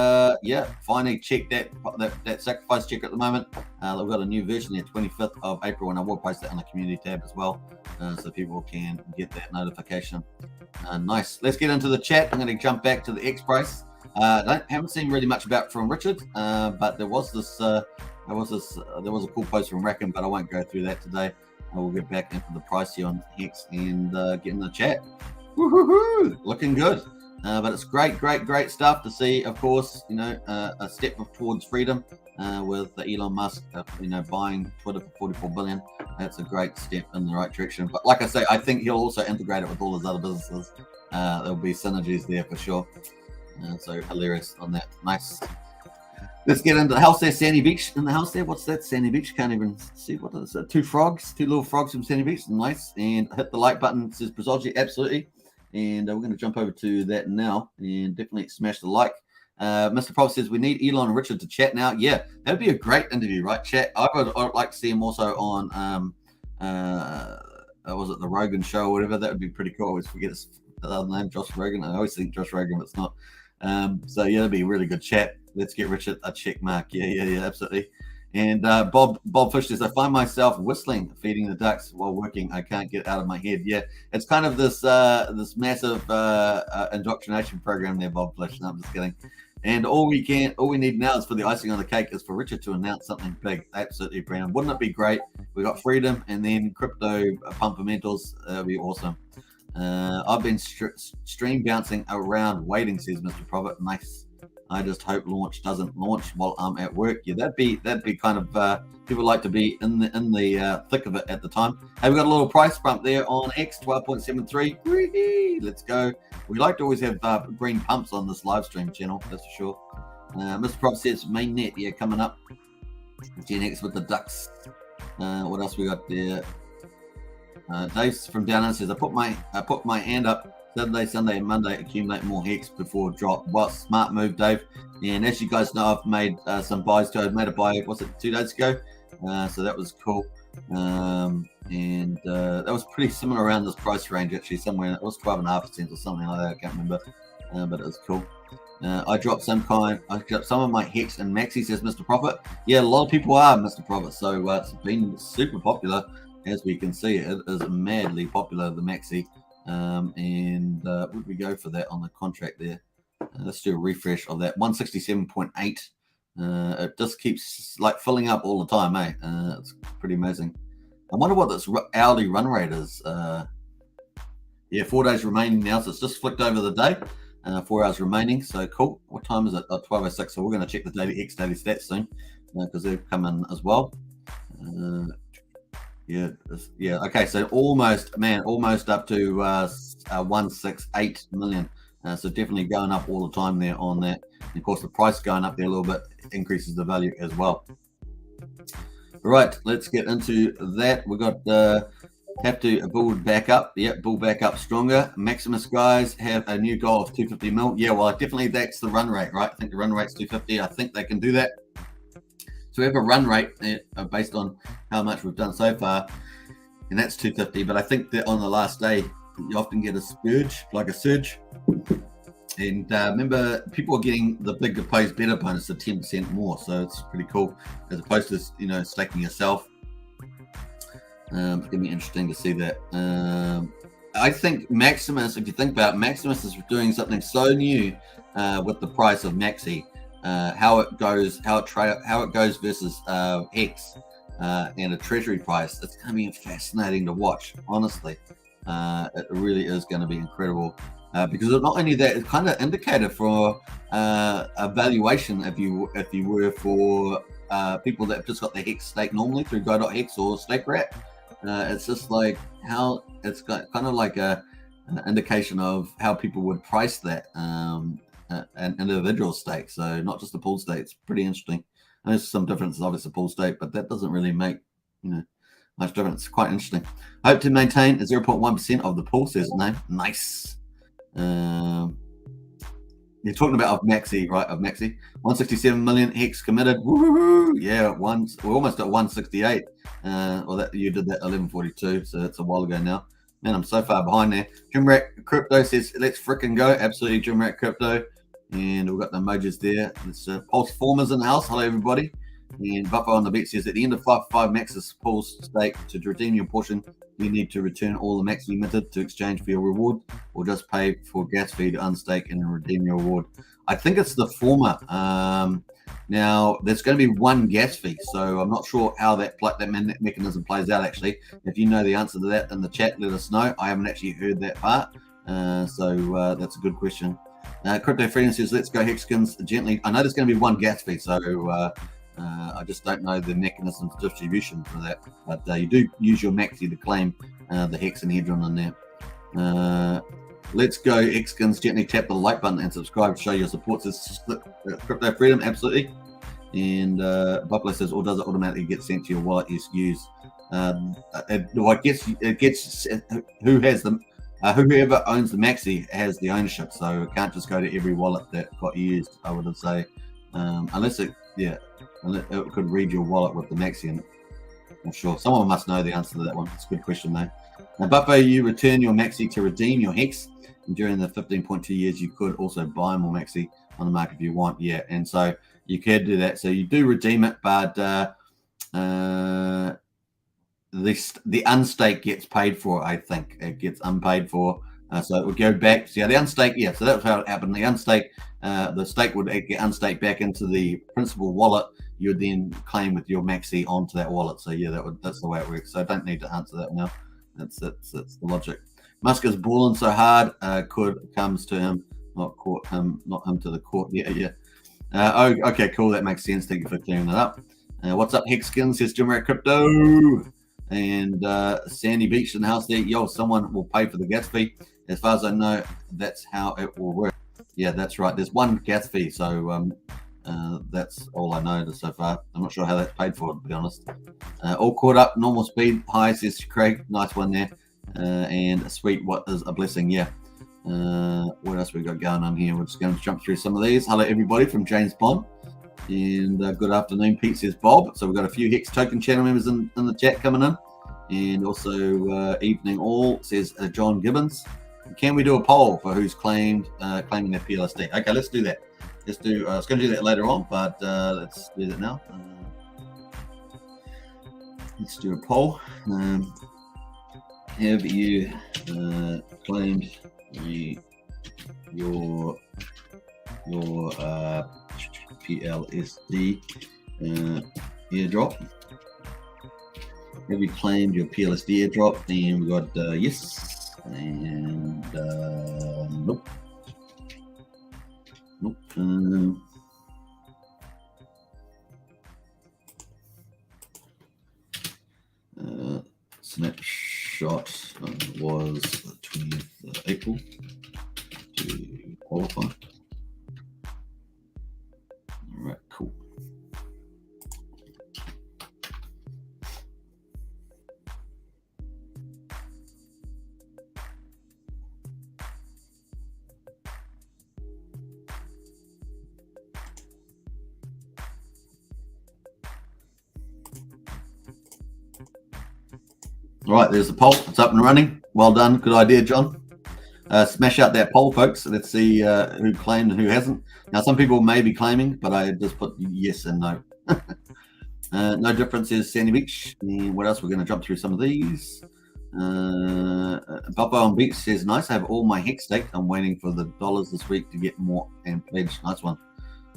finally check that sacrifice check at the moment. We've got a new version there, 25th of April, and I will post that on the community tab as well, so people can get that notification. Nice. Let's get into the chat. I'm going to jump back to the X price. Haven't seen really much about from Richard, but there was a cool post from Rackham, but I won't go through that today. I will get back into the price here on Hex and get in the chat. Woo-hoo-hoo! Looking good. But it's great stuff to see, of course, a step towards freedom with Elon Musk, buying Twitter for 44 billion. That's a great step in the right direction. But like I say, I think he'll also integrate it with all his other businesses. There'll be synergies there for sure. So hilarious on that. Nice. Let's get into the house there, Sandy Beach in the house there. What's that, Sandy Beach? Can't even see what is it. 2 little frogs from Sandy Beach. Nice. And hit the like button. It says Brazology, absolutely. And we're going to jump over to that now and definitely smash the like. Mr. Prof says we need Elon and Richard to chat now. Yeah, that'd be a great interview, right? Chat. I would like to see him also on was it the Rogan show or whatever? That would be pretty cool. I always forget his other name, Josh Rogan. I always think Josh Rogan, but it's not. So yeah, that'd be a really good chat. Let's get Richard a check mark. Yeah, absolutely. And Bob Fish says, I find myself whistling, feeding the ducks while working. I can't get out of my head. Yeah, it's kind of this massive indoctrination program there, Bob Fish. No, I'm just kidding. And all we need now is for the icing on the cake is for Richard to announce something big. Absolutely, Brandon. Wouldn't it be great? We got freedom and then crypto fundamentals. That'd be awesome. I've been stream bouncing around waiting, says Mr. Profit. Nice. I just hope launch doesn't launch while I'm at work. Yeah, that'd be kind of people like to be in the thick of it at the time. Hey, we got a little price bump there on X 12.73. Let's go. We like to always have green pumps on this live stream channel, that's for sure. Mr. Profit says mainnet, yeah, coming up. Gen X with the ducks. What else we got there? Dave from down under says I put my hand up Saturday, Sunday, and Monday, accumulate more hex before drop. Well, smart move, Dave. And as you guys know, I've made some buys too. I made a buy, was it 2 days ago? So that was cool. And that was pretty similar around this price range, actually, somewhere. It was 12.5% or something like that. I can't remember, but it was cool. I dropped some of my Hex and Maxi, says Mr. Profit. Yeah, a lot of people are, Mr. Profit. So it's been super popular, as we can see. It is madly popular, the Maxi. And would we go for that on the contract there? Let's do a refresh of that. 167.8. It just keeps like filling up all the time, eh? It's pretty amazing. I wonder what this hourly run rate is. Yeah, 4 days remaining now, so it's just flicked over the day. 4 hours remaining, so cool. What time is it? 12:06. So we're going to check the daily stats soon because they've come in as well. Yeah. Okay, so almost up to 168 million. So definitely going up all the time there on that. And of course, the price going up there a little bit increases the value as well. All right, let's get into that. We got have to build back up. Yep, build back up stronger. Maximus guys have a new goal of 250 mil. Yeah, well, definitely that's the run rate, right? I think the run rate's 250. I think they can do that. So we have a run rate based on how much we've done so far, and that's 250. But I think that on the last day, you often get a surge. And remember, people are getting the big opposed beta bonus of 10% more, so it's pretty cool as opposed to staking yourself. It's gonna be interesting to see that. I think Maximus, if you think about it, Maximus is doing something so new with the price of Maxi. How it goes versus Hex and a treasury price. It's going to be fascinating to watch. Honestly, it really is going to be incredible because not only that, it's kind of indicator for a valuation if you were for people that have just got the Hex stake normally through Go.Hex or StakeRat. It's just like how it's got kind of like an indication of how people would price that. An individual stake, so not just a pool stake. It's pretty interesting. And there's some differences, obviously, pool stake, but that doesn't really make much difference. It's quite interesting. Hope to maintain 0.1% of the pool, says name. Nice. You're talking about of Maxi, right? Of Maxi, 167 million Hex committed. Woo-hoo-hoo. Yeah, we're almost at 168. Well, that you did that 11:42, so that's a while ago now. Man, I'm so far behind there. Jimrat Crypto says, let's fricking go. Absolutely, Jimrat Crypto. And we've got the emojis there. It's Pulse Formers in the house. Hello, everybody. And Buffalo on the beat says, at the end of 5 Maxis Pulse stake, to redeem your portion, you need to return all the Maxi minted to exchange for your reward, or just pay for gas fee to unstake and redeem your reward. I think it's the former. Now, there's going to be one gas fee, so I'm not sure how that mechanism plays out, actually. If you know the answer to that in the chat, let us know. I haven't actually heard that part, so that's a good question. Crypto Freedom says, let's go Hexkins gently. I know there's going to be one gas fee, so I just don't know the mechanism of distribution for that. But you do use your Maxi to claim the Hex and Hedron in there. Let's go Hexkins gently. Tap the like button and subscribe to show your support. Says Crypto Freedom, absolutely. And Buffalo says, or does it automatically get sent to your wallet you use? It gets who has them. Whoever owns the Maxi has the ownership, so it can't just go to every wallet that got used, I would say, unless it could read your wallet with the Maxi in it. I'm sure someone must know the answer to that one. It's a good question though. Now, Buffalo, you return your Maxi to redeem your Hex, and during the 15.2 years, you could also buy more Maxi on the market if you want. Yeah, and so you can do that. So you do redeem it, but the unstake gets paid for. I think it gets unpaid for, so it would go back. So yeah, the unstake, yeah. So that's how it happened. The unstake, the stake would get unstaked back into the principal wallet. You would then claim with your Maxi onto that wallet. So yeah, that's the way it works. So I don't need to answer that now. That's the logic. Musk is balling so hard, could comes to him, not him to the court. Yeah. Oh, okay, cool. That makes sense. Thank you for clearing that up. What's up, Hexkin? Says Jim Rat Crypto. And Sandy Beach in the house there. Yo, someone will pay for the gas fee. As far as I know, that's how it will work. Yeah, that's right. There's one gas fee, so that's all I know so far. I'm not sure how that's paid for, to be honest. All caught up, normal speed, high, says Craig. Nice one there. And sweet, what is a blessing? Yeah. What else we got going on here? We're just going to jump through some of these. Hello, everybody from James Bond. And good afternoon, Pete, says Bob. So we've got a few Hex Token channel members in the chat coming in. And also evening all, says John Gibbons. Can we do a poll for who's claiming their PLSD? Okay, let's do that. I was going to do that later on, but let's do that now. Let's do a poll. Have you claimed your PLSD airdrop? Have you claimed your PLSD airdrop? And we got yes and nope. Snapshot was the 20th of April to qualify. All right, cool. All right, there's the poll. It's up and running. Well done. Good idea, John. Smash out that poll, folks. Let's see who claimed and who hasn't. Now, some people may be claiming, but I just put yes and no. No difference is Sandy Beach. And what else? We're going to jump through some of these. Buffalo on Beach says, nice. I have all my Hex staked. I'm waiting for the dollars this week to get more and pledge. Nice one.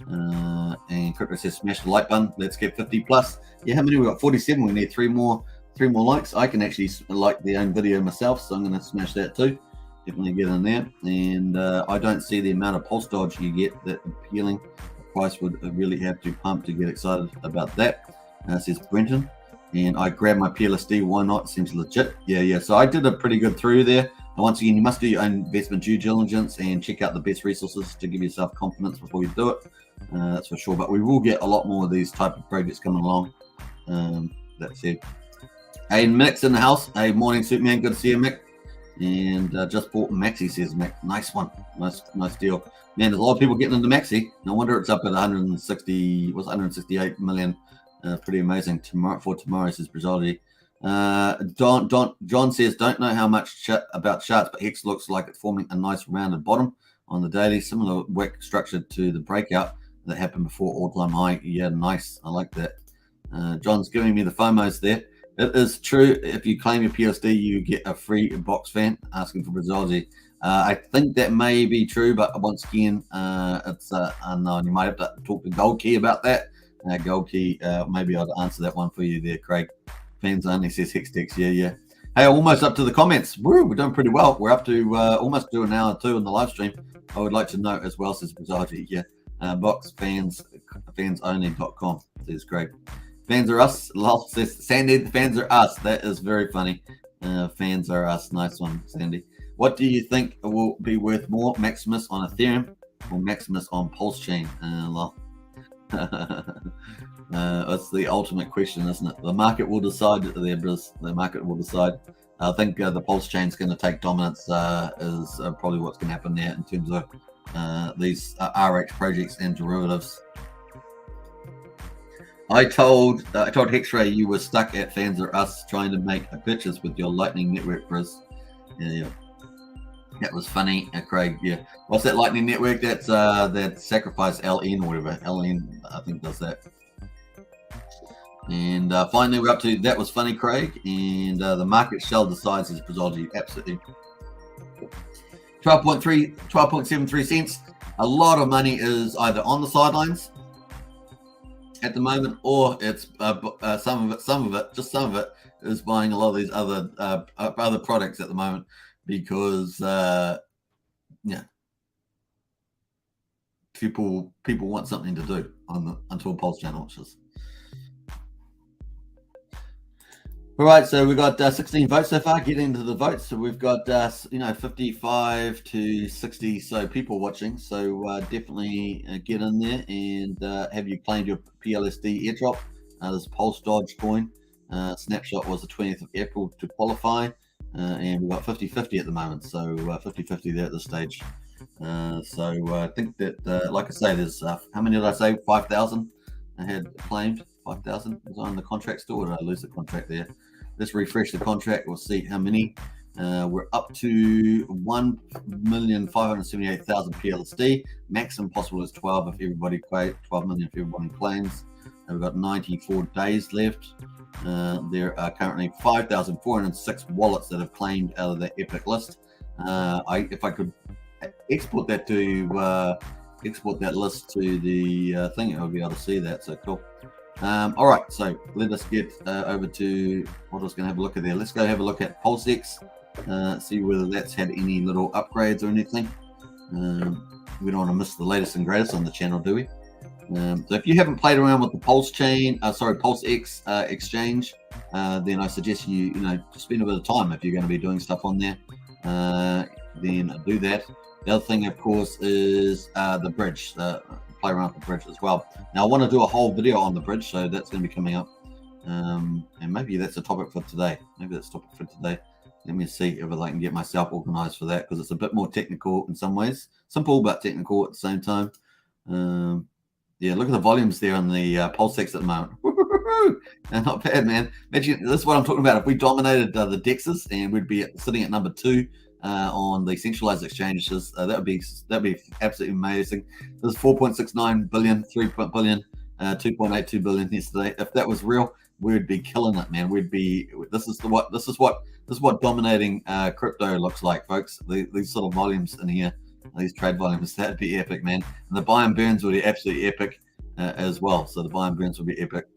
And Crypto says, smash the like button. Let's get 50 plus. Yeah, how many? We got 47. We need three more likes. I can actually like the own video myself, so I'm going to smash that too. Definitely get in there. And I don't see the amount of pulse dodge you get that appealing. The price would really have to pump to get excited about that, says Brenton. And I grabbed my PLSD. Why not? Seems legit. Yeah. So I did a pretty good through there. And once again, you must do your own investment due diligence and check out the best resources to give yourself confidence before you do it. That's for sure. But we will get a lot more of these type of projects coming along. That's it. Hey, Mick's in the house. Hey, morning, Superman. Good to see you, Mick. And just bought Maxi, says Mick. Nice one. Nice deal. Man, there's a lot of people getting into Maxi. No wonder it's up at 168 million. Pretty amazing. Tomorrow, says Brazil. John says, don't know how much about charts, but Hex looks like it's forming a nice rounded bottom on the daily. Similar wick structured to the breakout that happened before all-time high. Yeah, nice. I like that. John's giving me the FOMOs there. It is true. If you claim your PLSD, you get a free box fan. Asking for Brazilji. I think that may be true, but once again, it's unknown. You might have to talk to Gold Key about that. Gold Key, maybe I'll answer that one for you there, Craig. Fans only, says Hextex. Yeah. Hey, almost up to the comments. Woo, we're doing pretty well. We're up to almost to an hour or two in the live stream. I would like to know as well, says Brazilji. Yeah. Fansonly.com, says Craig. Fans are us. Lol says Sandy, the fans are us. That is very funny. Fans are us. Nice one, Sandy. What do you think will be worth more, Maximus on Ethereum or Maximus on PulseChain? That's the ultimate question, isn't it? The market will decide there, Briz. The market will decide. I think the PulseChain is going to take dominance, is probably what's going to happen there in terms of these RH projects and derivatives. I told Hexray you were stuck at Fans or Us trying to make a purchase with your Lightning Network, Briz. Yeah. That was funny, Craig. Yeah. What's that Lightning Network? That's that Sacrifice LN or whatever. LN, I think, does that. And finally, we're up to that was funny, Craig. And the market shall decide, says Brazology. Absolutely. 12.73 cents. A lot of money is either on the sidelines at the moment, or it's some of it is buying a lot of these other products at the moment. because yeah, people want something to do on the until PulseChain launches. All right, so we've got 16 votes so far. Getting into the votes, so we've got 55 to 60 so people watching. So definitely get in there and have you claimed your PLSD airdrop? This Pulse Dodge coin snapshot was the 20th of April to qualify, and we've got 50-50 at the moment. So 50-50 there at this stage. So I think that, like I say, there's how many did I say? 5,000 I had claimed. 5,000 was on the contract still, or did I lose the contract there? Let's refresh the contract. We'll see how many. We're up to 1,578,000 PLSD. Maximum possible is 12 if everybody 12 million if everybody claims. And we've got 94 days left. There are currently 5,406 wallets that have claimed out of the Epic list. If I could export that to export that list to the thing, I'll be able to see that. So cool. All right, so let us get over to what I was going to have a look at there. Let's go have a look at PulseX, see whether that's had any little upgrades or anything. We don't want to miss the latest and greatest on the channel, do we? So if you haven't played around with the PulseX exchange, then I suggest you spend a bit of time if you're going to be doing stuff on there. Then do that. The other thing, of course, is the bridge. Play around with the bridge as well. Now I want to do a whole video on the bridge, so that's going to be coming up, and maybe that's a topic for today. Maybe that's a topic for today. Let me see if I can get myself organized for that, because it's a bit more technical in some ways, simple but technical at the same time. Yeah, look at the volumes there on the PulseX at the moment. Not bad, man. Imagine, this is what I'm talking about. If we dominated the DEXs and we'd be sitting at number 2 on the centralized exchanges, that'd be absolutely amazing. There's 4.69 billion, 3 billion, 2.82 billion yesterday. If that was real, we'd be killing it, man. We'd be. This is what dominating crypto looks like, folks. These sort of volumes in here, these trade volumes, that'd be epic, man. And the buy and burns would be absolutely epic as well. So the buy and burns would be epic.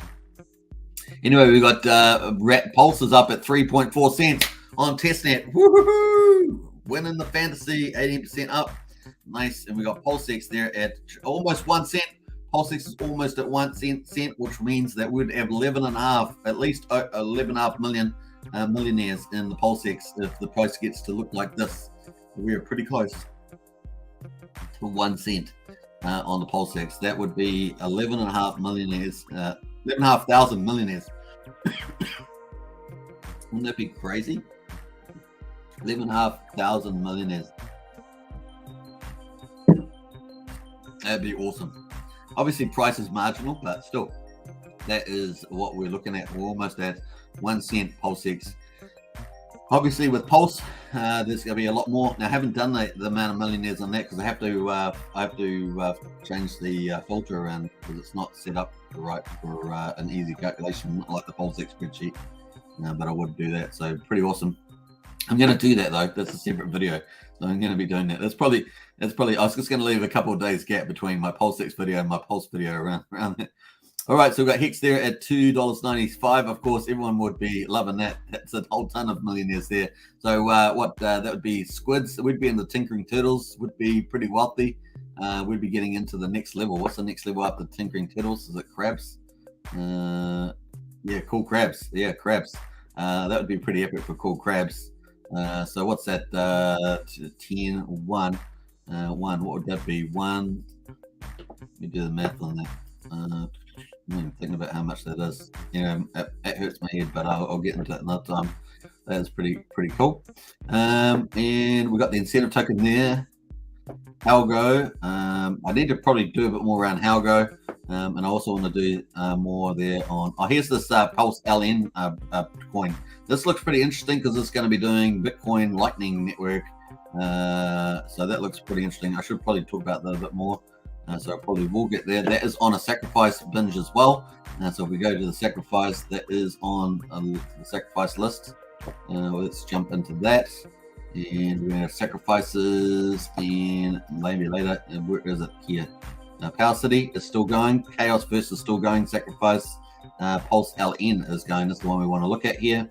Anyway, we got Pulse is up at 3.4 cents on testnet. Woohoo! Winning the fantasy, 18% up. Nice. And we got PulseX there at almost 1 cent. PulseX is almost at 1 cent, which means that we'd have at least 11.5 million millionaires in the PulseX if the price gets to look like this. We're pretty close to 1 cent on the PulseX. That would be 11.5 millionaires, 11,500 millionaires. Wouldn't that be crazy? 11,500 millionaires. That'd be awesome. Obviously, price is marginal, but still, that is what we're looking at. We're almost at 1 cent PulseX. Obviously, with Pulse, there's going to be a lot more. Now, I haven't done the amount of millionaires on that because I have to change the filter around because it's not set up right for an easy calculation, not like the PulseX spreadsheet. But I would do that, so pretty awesome. I'm going to do that though. That's a separate video, so I'm going to be doing that. That's probably. I was just going to leave a couple of days gap between my PulseX video and my Pulse video around that. All right, so we've got Hex there at $2.95. Of course, everyone would be loving that. That's a whole ton of millionaires there. So that would be squids. We'd be in the tinkering turtles. Would be pretty wealthy. We'd be getting into the next level. What's the next level after tinkering turtles? Is it crabs? Yeah, cool crabs. Yeah, crabs. That would be pretty epic for cool crabs. So what's that? 10, 1. 1. What would that be? 1. Let me do the math on that. I'm thinking about how much that is. It hurts my head, but I'll get into it another time. That is pretty cool. And we got the incentive token there. Algo. I need to probably do a bit more around Algo. And I also want to do more there on. Oh, here's this Pulse LN coin. This looks pretty interesting because it's going to be doing Bitcoin Lightning Network. So that looks pretty interesting. I should probably talk about that a bit more. So I probably will get there. That is on a sacrifice binge as well. So if we go to the sacrifice, that is on the sacrifice list. Let's jump into that. And we're going to have sacrifices and maybe later. And where is it here? Power City is still going. Chaos Verse is still going. Sacrifice. Pulse LN is going. That's the one we want to look at here.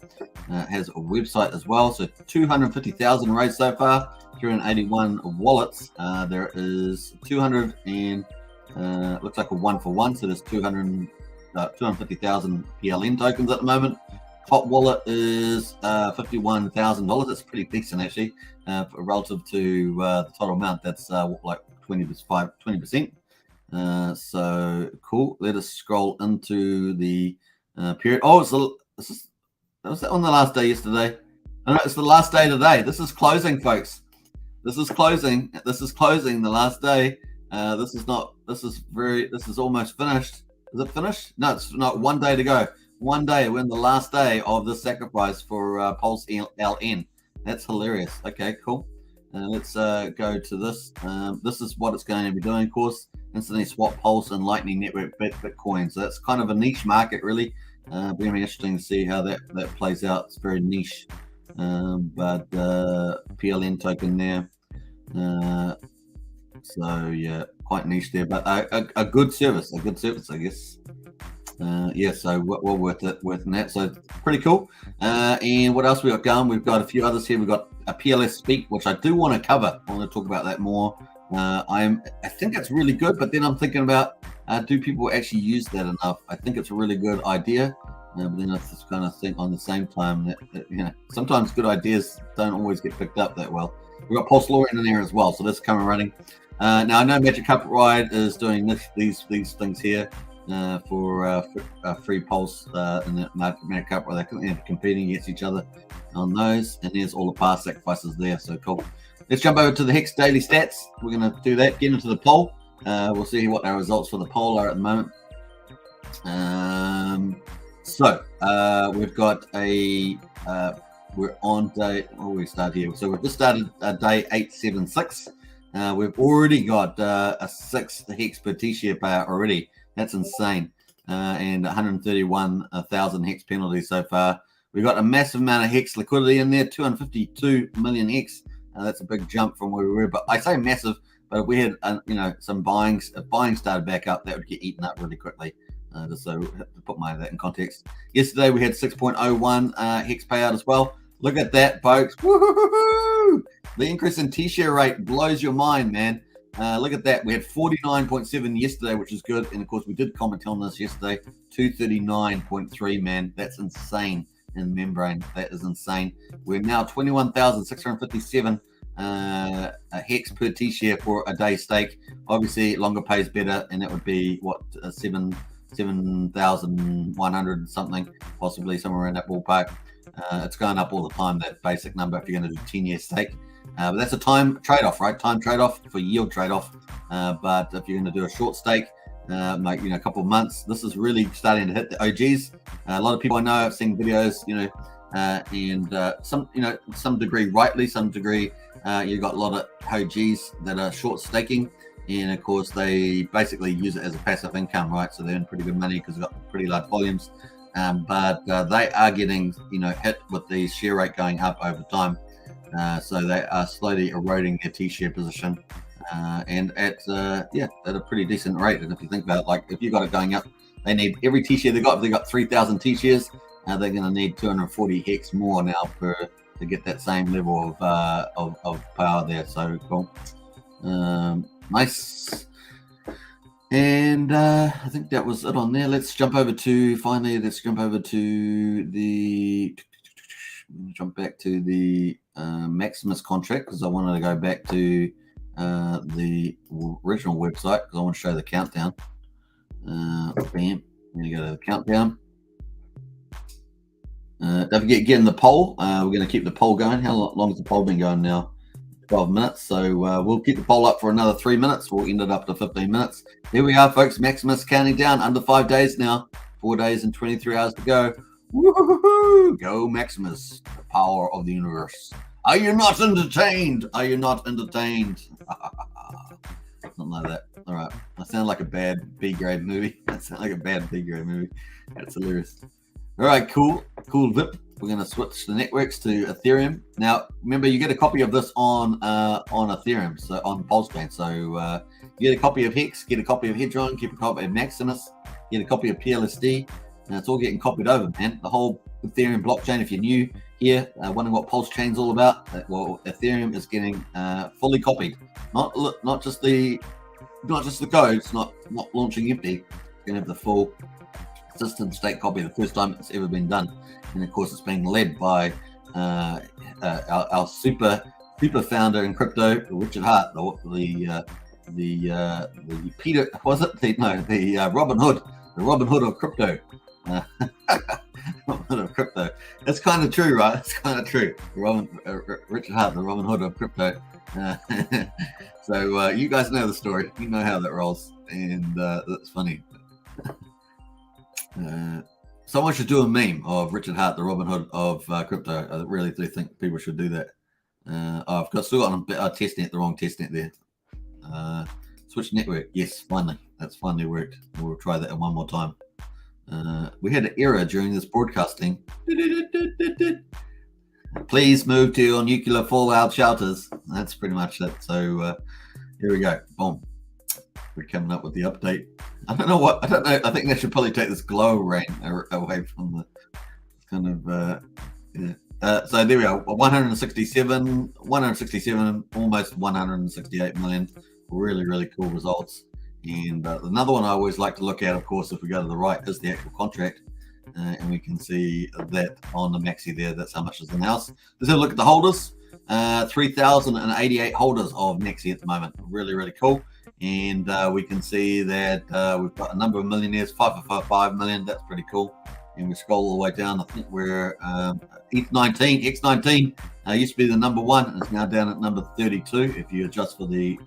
It has a website as well. So 250,000 raised so far. 381 wallets. There is 200 and looks like a 1-for-1. So there's 250,000 PLN tokens at the moment. Top wallet is $51,000. That's pretty decent actually, relative to the total amount. That's like 20%. So cool. Let us scroll into the period. Oh, was that on the last day yesterday? No, it's the last day today. This is closing, folks. This is closing. This is closing the last day. This is almost finished. Is it finished? No, it's not. 1 day to go. 1 day. We're in the last day of the sacrifice for Pulse LN. That's hilarious. Okay, cool. Let's go to this. This is what it's going to be doing, of course. Instantly swap Pulse and Lightning Network Bitcoin. So that's kind of a niche market, really. Very interesting to see how that plays out. It's very niche. But PLN token there. So yeah, quite niche there, but a good service, I guess. Yeah, so well worth that. So pretty cool. And what else we got going? We've got a few others here. We've got a PLS Speak, which I do want to cover. I want to talk about that more. I think it's really good, but then I'm thinking about do people actually use that enough? I think it's a really good idea, but then I just kind of think on the same time that sometimes good ideas don't always get picked up that well. We've got Pulse Lawyer in there as well, so that's coming running. Now I know Magic Carpet Ride is doing these things here for free Pulse in the Magic Carpet Ride. They're competing against each other on those, and there's all the past sacrifices there. So cool. Let's jump over to the Hex daily stats. We're going to do that. Get into the poll. We'll see what our results for the poll are at the moment. So we've got we're on day. Oh, we start here. So we've just started day 876. We've already got a 6 Hex per T-share payout already. That's insane. And 131,000 Hex penalties so far. We've got a massive amount of Hex liquidity in there, 252 million Hex. That's a big jump from where we were. But I say massive, but if we had some buying, if buying started back up, that would get eaten up really quickly. Just so to put that in context. Yesterday we had 6.01 Hex payout as well. Look at that, folks. Woo-hoo-hoo-hoo! The increase in T-share rate blows your mind, man. Look at that. We had 49.7 yesterday, which is good. And of course, we did comment on this yesterday. 239.3, man. That's insane in membrane. That is insane. We're now 21,657 Hex per T-share for a day stake. Obviously, longer pays better, and that would be what 7,100 something, possibly somewhere in that ballpark. It's going up all the time, that basic number, if you're going to do 10-year stake. But that's a time trade-off, right? Time trade-off for yield trade-off. But if you're going to do a short stake, like a couple of months, this is really starting to hit the OGs. A lot of people I know have seen videos, and some degree rightly, some degree you've got a lot of OGs that are short staking, and of course they basically use it as a passive income, right? So they earn pretty good money because they've got pretty large volumes. But they are getting hit with the share rate going up over time. So they are slowly eroding their T-share position, and at a pretty decent rate. And if you think about it, like if you got it going up, they need every T-share they got. If they got 3,000 T-shares, they're going to need 240 Hex more now to get that same level of power there. So cool, nice. And I think that was it on there. Let's jump over to the Maximus contract, because I wanted to go back to the original website because I want to show the countdown. Bam, I'm going to go to the countdown. Don't forget, get in the poll. We're going to keep the poll going. How long has the poll been going now? 12 minutes. So we'll keep the poll up for another 3 minutes. We'll end it up to 15 minutes. Here we are, folks. Maximus counting down, under 5 days now. 4 days and 23 hours to go. Woo-hoo-hoo! Go Maximus, the power of the universe. Are you not entertained? Are you not entertained? Something like that. All right. I sound like a bad B-grade movie. That's hilarious. All right, cool VIP. We're going to switch the networks to Ethereum. Now, remember, you get a copy of this on Ethereum, so on PulseChain. So you get a copy of Hex, get a copy of Hedron, get a copy of Maximus, get a copy of PLSD, and it's all getting copied over, man. The whole Ethereum blockchain, if you're new here, wondering what PulseChain's all about, well, Ethereum is getting fully copied. Not just the codes, not launching empty. It's going to have the full system state copy, the first time it's ever been done. And of course, it's being led by our super founder in crypto, Richard Hart, the Peter, was it? The Robin Hood of crypto. Robin Hood of crypto. It's kind of true, right? It's kind of true. Richard Hart, the Robin Hood of crypto. So you guys know the story. You know how that rolls, and that's funny. Someone should do a meme of Richard Hart, the Robin Hood of crypto. I really do think people should do that. I've still got a testnet, the wrong testnet there. Switch network. Yes, finally. That's finally worked. We'll try that one more time. We had an error during this broadcasting. Please move to your nuclear fallout shelters. That's pretty much it. So here we go. Boom. We're coming up with the update. I don't know. I think they should probably take this glow rain away from the kind of. Yeah. So there we are. 167, almost 168 million. Really, really cool results. And another one I always like to look at, of course, if we go to the right, is the actual contract. And we can see that on the Maxi there, that's how much is in the house. Let's have a look at the holders. 3,088 holders of Maxi at the moment. Really, really cool. And we can see that we've got a number of millionaires, 5 million. That's pretty cool. And we scroll all the way down. I think we're X19 used to be the number 1, and it's now down at number 32 if you adjust for the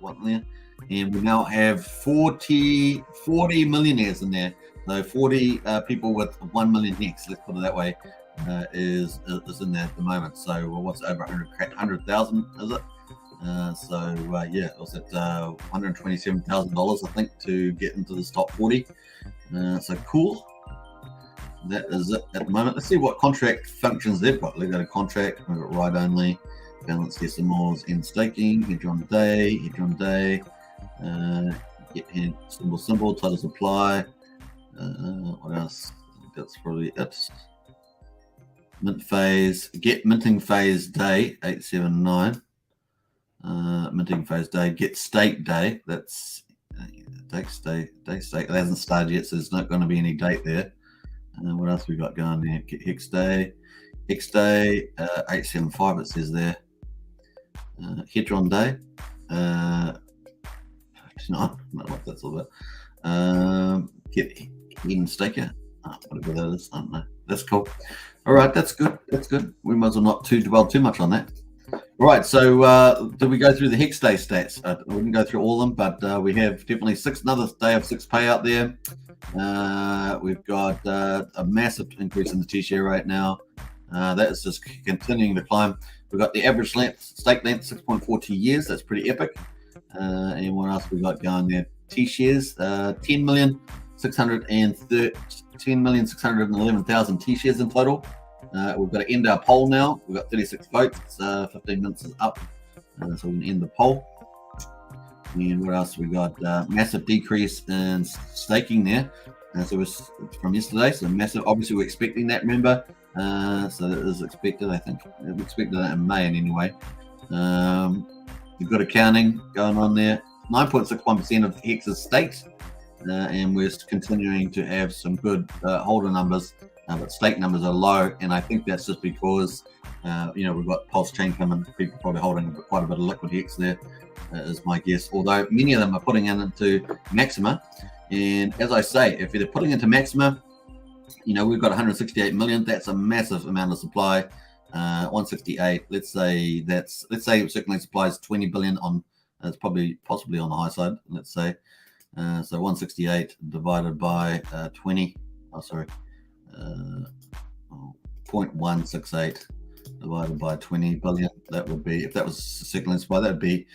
one there. And we now have 40 millionaires in there. So 40 people with 1 million Hex, let's put it that way, is in there at the moment. So what's over 100,000, is it? Yeah, it was at $127,000, I think, to get into this top 40. So cool. That is it at the moment. Let's see what contract functions they've got. They've got a contract, we've got ride only, balance decimals, end staking, Hedron day, get symbol, total supply. What else? That's probably it. Mint phase, get minting phase day, 879. Minting phase day, get stake day. That's day stake. It hasn't started yet, so there's not going to be any date there. What else we got going there? Get Hex day, 875. It says there. Hedron day. I don't know what that's all about. Get Eden staker. Whatever that is. I don't know. That's cool. All right, that's good. We might as well not dwell too much on that. All right, so did we go through the Hex day stats? We didn't go through all of them, but we have definitely another day of 6 payout there. We've got a massive increase in the T-share right now. That is just continuing to climb. We've got the average stake length, 6.42 years. That's pretty epic. And what else we got going there? T-shares, 10,611,000 T-shares in total. We've got to end our poll now. We've got 36 votes. 15 minutes is up. So we can end the poll. And what else we got? Massive decrease in staking there. So it was from yesterday. So massive. Obviously, we're expecting that, remember? So that is expected, I think. We expected that in May anyway. We've got accounting going on there. 9.61% of Hex is staked. And we're continuing to have some good holder numbers. But stake numbers are low, and I think that's just because we've got PulseChain coming. People probably holding quite a bit of liquid Hex there, is my guess. Although many of them are putting it into Maxima, and as I say, if they're putting into Maxima, we've got 168 million. That's a massive amount of supply. 168. Let's say circulating supply is 20 billion on. It's possibly on the high side. Let's say so 168 divided by 20. Oh, sorry. 0.168 divided by 20 billion. That would be, if that was circulating supply, that would be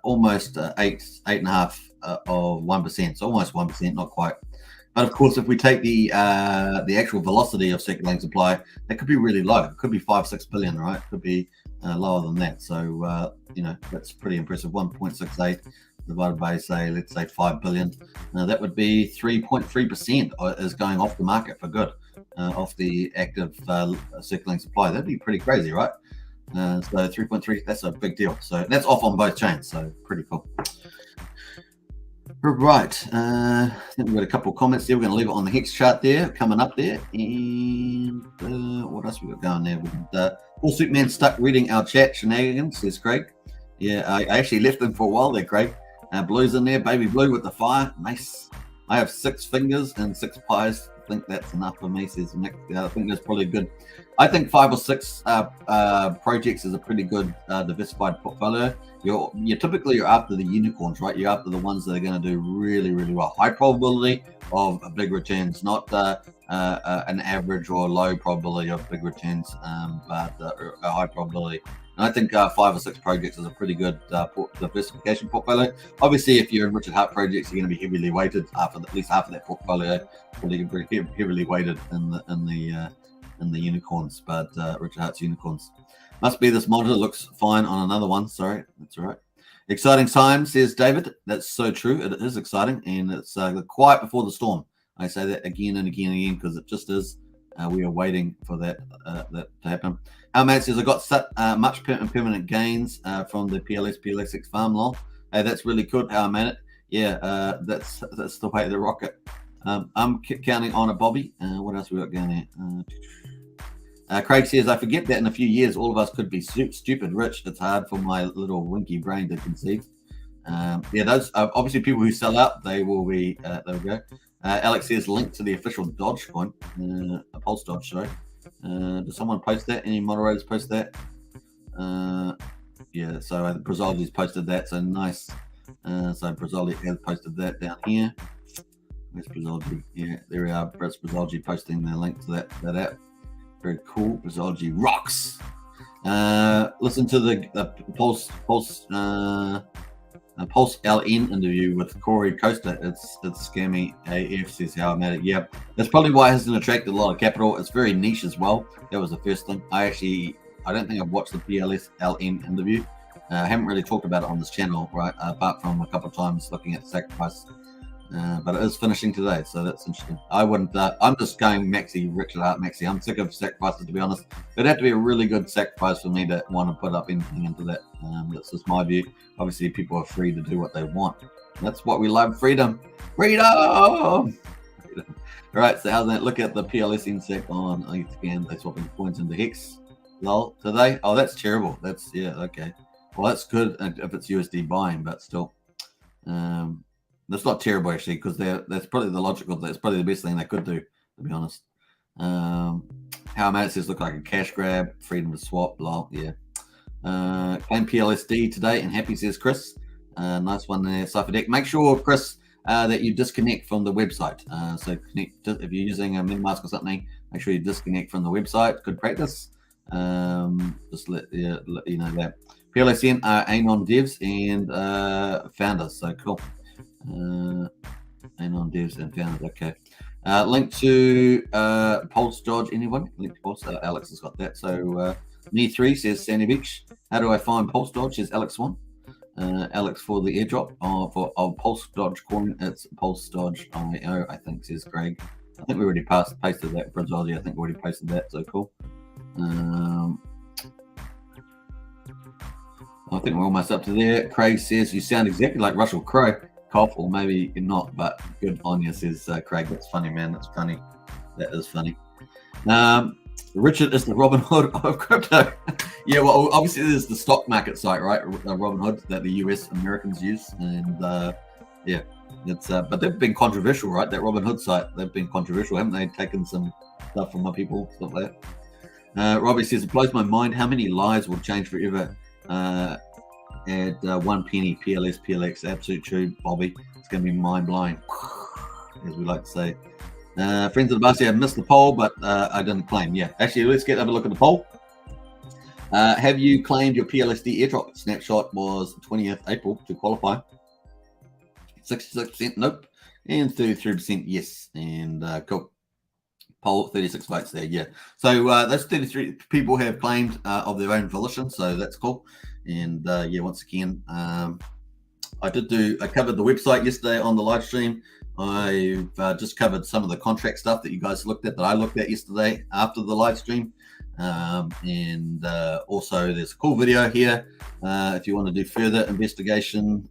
almost 8.5 of 1%. So almost 1%, not quite. But of course, if we take the actual velocity of circulating supply, that could be really low. It could be 5-6 billion, right? It could be lower than that. So that's pretty impressive. 1.68 divided by, say, let's say 5 billion. That would be 3.3% is going off the market for good, off the active circulating supply. That'd be pretty crazy, right? So 3.3, that's a big deal. So that's off on both chains. So pretty cool. Right. I think we've got a couple of comments there. We're going to leave it on the Hex chart there, coming up there. And what else we got going there? Paul Superman stuck reading our chat shenanigans, says Craig. Yeah, I actually left them for a while there, Craig. Blue's in there, baby blue with the fire. Nice. I have 6 fingers and 6 pies. I think that's enough for me, says Nick. I think that's probably good. I think 5 or 6 projects is a pretty good diversified portfolio. You're typically after the unicorns, right? You're after the ones that are going to do really, really well. High probability of big returns, not an average or low probability of big returns, but a high probability. And I think 5 or 6 projects is a pretty good diversification portfolio. Obviously, if you're in Richard Hart projects, you're going to be heavily weighted. At least half of that portfolio will be heavily weighted in the unicorns, but Richard Hart's unicorns. Must be this monitor looks fine on another one. Sorry, that's all right. Exciting time, says David. That's so true. It is exciting, and it's the quiet before the storm. I say that again and again and again because it just is. We are waiting for that to happen. Our mate says I got much permanent gains from the PLSX farm lol. Hey, that's really good. How I made it. Yeah, that's the way of the rocket. I'm counting on it, Bobby. What else we got going there? Craig says, I forget that in a few years, all of us could be stupid rich. It's hard for my little winky brain to conceive. Yeah, those obviously people who sell out, they will be, there we go. Alex says, link to the official Dodge coin, a Pulse Dodge, sorry. Does someone post that? Any moderators post that? Yeah, so Brazoldi's posted that, so nice. So Brazoldi has posted that down here. Where's Brazoldi? Yeah, there we are. Brazoldi posting the link to that app. Very cool. Brazoldi rocks. Listen to the Pulse LN interview with Corey Coaster. It's scammy AF, says how I made it. Yeah, that's probably why it hasn't attracted a lot of capital. It's very niche as well. That was the first thing. I don't think I've watched the PLS LN interview. I haven't really talked about it on this channel, right? Apart from a couple of times looking at Sacrifice. But it is finishing today, so that's interesting. I wouldn't. I'm just going Maxi, Richard Hart Maxi. I'm sick of sacrifices, to be honest. It'd have to be a really good sacrifice for me to want to put up anything into that. That's just my view. Obviously, people are free to do what they want. That's what we love: freedom, freedom. All right. So how's that? Look at the PLS insect on again. They're swapping coins into Hex. Lol. Today. Oh, that's terrible. That's okay. Well, that's good if it's USD buying, but still. That's not terrible actually, because that's probably the logical. That's probably the best thing they could do, to be honest. How it says look like a cash grab, freedom to swap, lol. Yeah. Claim PLSD today and happy, says Chris. Nice one there, Cypher Deck. Make sure, Chris, that you disconnect from the website. So connect if you're using a MinMask or something. Make sure you disconnect from the website. Good practice. Just let you know that. PLSN are Anon devs and founders. So cool. Anon devs and founders. Okay. Link to Pulse Dodge. Anyone? Link to Pulse. Alex has got that. So Me3 says Sandy Beach. How do I find Pulse Dodge? Says Alex One. Alex for the airdrop for Pulse Dodge coin. It's Pulse Dodge IO, I think, says Greg. I think we already pasted that. Brazil, I think we already posted that. So cool. I think we're almost up to there. Craig says you sound exactly like Russell Crowe. Cough, or maybe not, but good on you, says Craig. That's funny, man. That's funny. That is funny. Richard is the Robin Hood of crypto. Yeah, well, obviously there's the stock market site, right? Robin Hood that the US Americans use, and yeah, it's but they've been controversial, right? That Robin Hood site, they've been controversial, haven't they? Taken some stuff from my people, stuff like that. Robbie says it blows my mind how many lives will change forever. At 1 penny PLS PLX, absolute true, Bobby. It's going to be mind blowing, as we like to say. Friends of the Bus, I missed the poll, but I didn't claim. Yeah, actually, let's have a look at the poll. Have you claimed your PLSD airdrop? Snapshot was 20th April to qualify. 66% nope, and 33% yes. And cool. Poll 36 votes there. Yeah. So those 33 people have claimed of their own volition. So that's cool. And yeah, once again, I covered the website yesterday on the live stream. I've just covered some of the contract stuff that you guys looked at, that I looked at yesterday after the live stream. And also there's a cool video here if you want to do further investigation.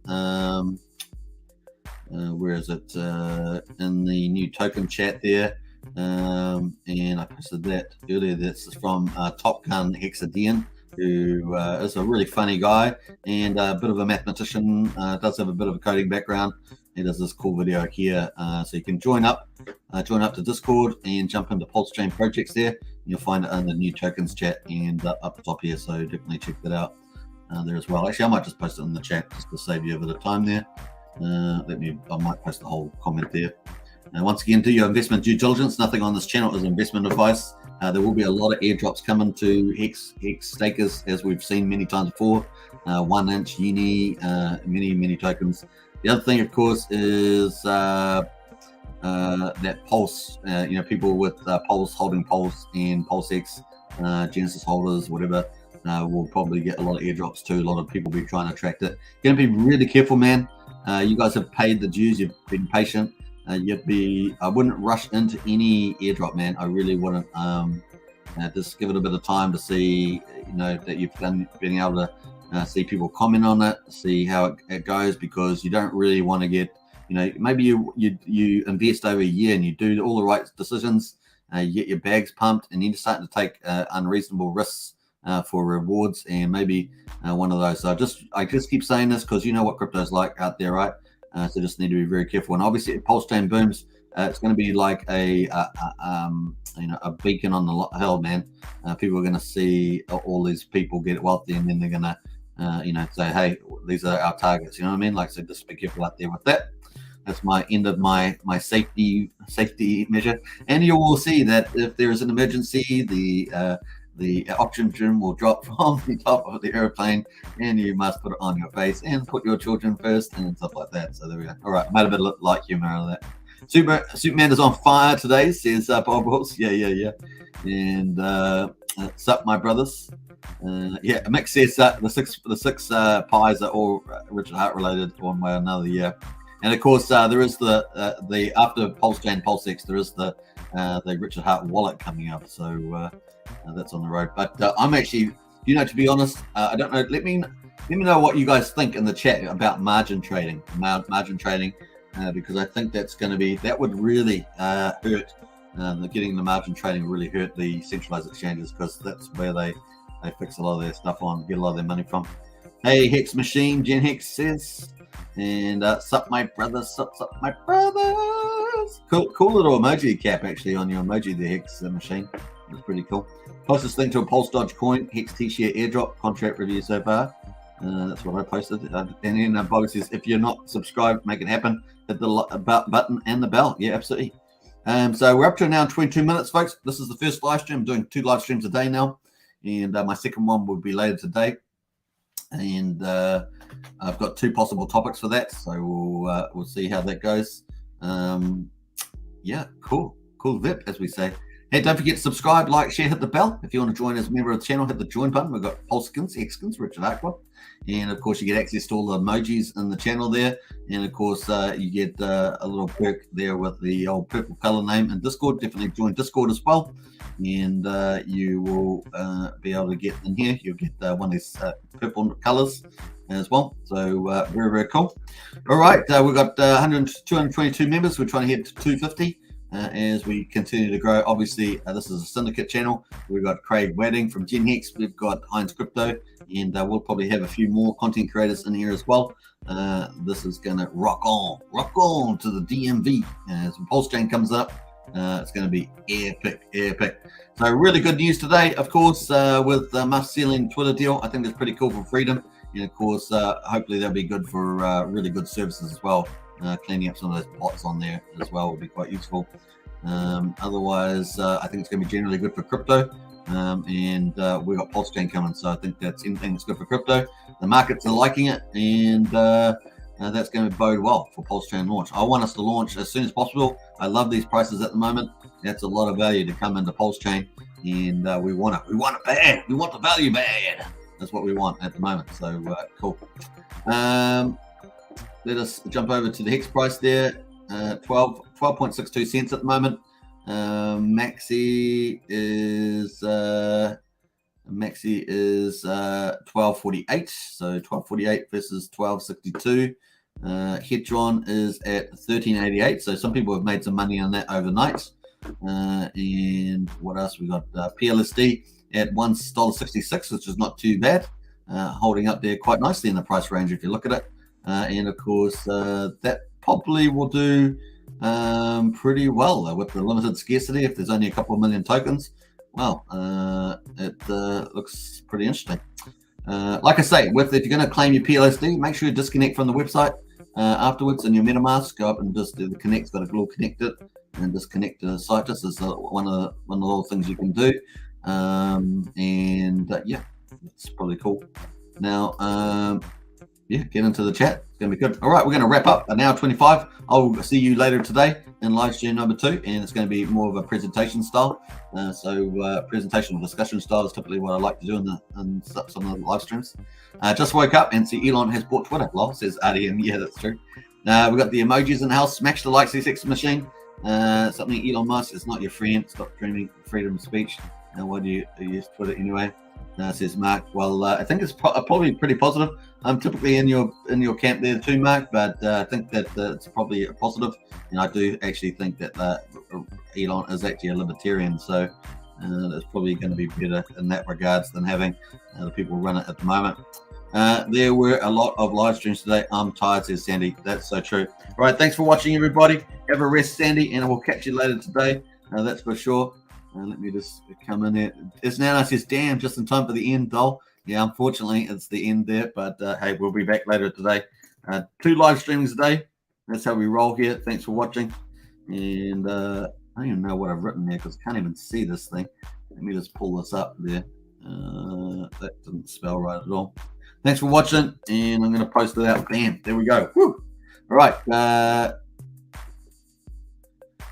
Where is it? In the new token chat there. And I posted that earlier. That's from Top Gun Hexadian, who is a really funny guy and a bit of a mathematician, does have a bit of a coding background. He does this cool video here, so you can join up to Discord and jump into PulseChain projects there. You'll find it in the new tokens chat and up the top here, so definitely check that out there as well. Actually, I might just post it in the chat just to save you a bit of time there. I might post the whole comment there. Once again, do your investment due diligence. Nothing on this channel is investment advice. There will be a lot of airdrops coming to Hex stakers, as we've seen many times before. 1 inch, Uni, many tokens. The other thing, of course, is that Pulse, people with Pulse, holding Pulse and PulseX, Genesis holders, whatever, will probably get a lot of airdrops too. A lot of people will be trying to attract it. You're going to be really careful, man. You guys have paid the dues. You've been patient. I wouldn't rush into any airdrop, man. I really wouldn't. Just give it a bit of time to see, that you've been able to see people comment on it, see how it goes, because you don't really want to get, maybe you invest over a year and you do all the right decisions, you get your bags pumped, and you're starting to take unreasonable risks for rewards, and maybe one of those. So I just keep saying this because you know what crypto's like out there, right? So just need to be very careful. And obviously, if PulseChain booms, it's going to be like a beacon on the hill, man. People are going to see all these people get wealthy, and then they're going to, say, hey, these are our targets. You know what I mean? Like, so just be careful out there with that. That's my end of my safety measure. And you will see that if there is an emergency, the oxygen will drop from the top of the airplane, and you must put it on your face and put your children first and stuff like that. So there we go. All right, I made a bit of light humor out of that. Superman is on fire today, says Bob Wills. Yeah. And sup, my brothers. Mick says the six pies are all Richard Hart related one way or another. Yeah, and of course there is the after PulseChain PulseX, there is the Richard Hart wallet coming up. So that's on the road. But I'm actually, to be honest, I don't know. Let me know what you guys think in the chat about margin trading. Because I think that would really hurt. Getting the margin trading really hurt the centralized exchanges, because that's where they fix a lot of their stuff on, get a lot of their money from. Hey, Hex Machine, Gen Hex says, and sup my brothers, sup my brothers. Cool little emoji cap actually on your emoji there, Hex Machine. It's pretty cool. Closest thing to a Pulse Dodge coin, Hex T-share airdrop contract review so far. That's what I posted. And then Bob says, if you're not subscribed, make it happen. Hit the button and the bell. Yeah, absolutely. So we're up to now 22 minutes, folks. This is the first live stream. I'm doing 2 live streams a day now, and my second one will be later today. And I've got 2 possible topics for that, so we'll see how that goes. Cool VIP, as we say. Hey, don't forget to subscribe, like, share, hit the bell. If you want to join as a member of the channel, hit the join button. We've got PulseKins, Hexkins, Richard Aqua. And, of course, you get access to all the emojis in the channel there. And, of course, you get a little perk there with the old purple color name in Discord. Definitely join Discord as well. And you will be able to get in here. You'll get one of these purple colors as well. So, very, very cool. All right, we've got 222 members. We're trying to hit 250. As we continue to grow. Obviously, this is a syndicate channel. We've got Craig Wadding from Gen Hex. We've got Heinz Crypto, and we'll probably have a few more content creators in here as well. This is going to rock on to the DMV. As PulseChain comes up, it's going to be epic. So really good news today, of course, with Musk sealing Twitter deal. I think that's pretty cool for freedom. And of course, hopefully that'll be good for really good services as well. Cleaning up some of those bots on there as well would be quite useful. Otherwise, I think it's going to be generally good for crypto. And we've got PulseChain coming, so I think that's anything that's good for crypto. The markets are liking it, and that's going to bode well for PulseChain launch. I want us to launch as soon as possible. I love these prices at the moment. That's a lot of value to come into PulseChain, and we want it. We want it bad. We want the value bad. That's what we want at the moment. So cool. let us jump over to the Hex price there. 12.62 cents at the moment. Maxi is 12.48, so 12.48 versus 12.62. Hedron is at 13.88, so some people have made some money on that overnight. And what else we got? PLSD at $1.66, which is not too bad, holding up there quite nicely in the price range if you look at it. And of course, that probably will do pretty well with the limited scarcity. If there's only a couple of million tokens, well, it looks pretty interesting. Like I say, if you're going to claim your PLSD, make sure you disconnect from the website afterwards in your MetaMask. Go up and just do the connect. Got a little connect it and disconnect the site. This is one of the little things you can do. Yeah, it's probably cool. Now, yeah, get into the chat. It's going to be good. All right, we're going to wrap up an hour 25. I'll see you later today in live stream number 2, and it's going to be more of a presentation style. Presentation or discussion style is typically what I like to do in some of the live streams. Just woke up and see Elon has bought Twitter. Lol, says RDM. Yeah, that's true. We've got the emojis in the house. Smash the like, C6 machine. Something Elon Musk is not your friend. Stop dreaming freedom of speech. And why do you use Twitter anyway? Says Mark. Well, I think it's probably pretty positive. I'm typically in your camp there too, Mark, but I think that it's probably a positive. And I do actually think that Elon is actually a libertarian, so it's probably going to be better in that regards than having the people run it at the moment. There were a lot of live streams today. I'm tired, says Sandy. That's so true. All right, thanks for watching, everybody. Have a rest, Sandy, and I will catch you later today. That's for sure. Let me just come in here. It's now says, damn, just in time for the end, doll. Yeah, unfortunately, it's the end there, but hey, we'll be back later today. 2 live streamings a day. That's how we roll here. Thanks for watching. And I don't even know what I've written there because I can't even see this thing. Let me just pull this up there. That didn't spell right at all. Thanks for watching, and I'm going to post it out. Bam, there we go. Woo. All right.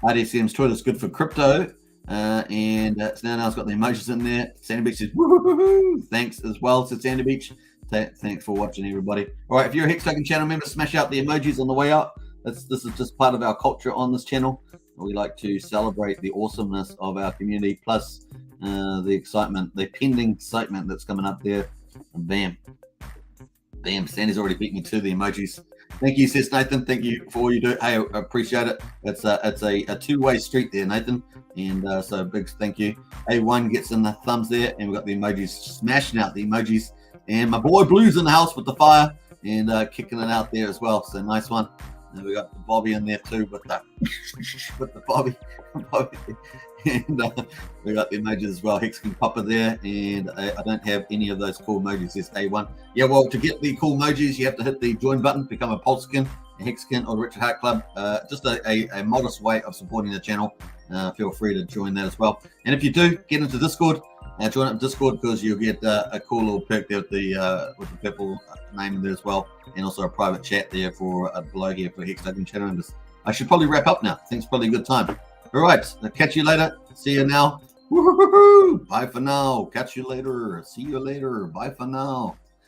RDCM's Twitter is good for crypto. And now it's got the emojis in there. Sandy Beach says, woo-hoo-hoo-hoo. Thanks as well to Sandy Beach. Thanks for watching, everybody. All right, if you're a Hex Token channel member, smash out the emojis on the way out. This is just part of our culture on this channel. We like to celebrate the awesomeness of our community, plus the excitement, the pending excitement that's coming up there. And bam. Bam, Sandy's already beat me to the emojis. Thank you, says Nathan. Thank you for all you do. Hey, I appreciate it. It's a two-way street there, Nathan. And so big thank you. A1 gets in the thumbs there, and we've got the emojis smashing out the emojis. And my boy Blue's in the house with the fire and kicking it out there as well. So nice one. And we got the Bobby in there too with the Bobby. And we got the emojis as well. Hex King Papa there, and I don't have any of those cool emojis. There's A1. Yeah, well, to get the cool emojis, you have to hit the join button, become a PulseChain, a Hexkin, or the Richard Hart Club. Just a modest way of supporting the channel. Feel free to join that as well. And if you do, get into Discord. Join up Discord because you'll get a cool little perk there with the purple name in there as well, and also a private chat there for below here for Hex Token channel members. I should probably wrap up now. I think it's probably a good time. All right, I'll catch you later. See you now. Woo-hoo-hoo-hoo. Bye for now. Catch you later. See you later. Bye for now.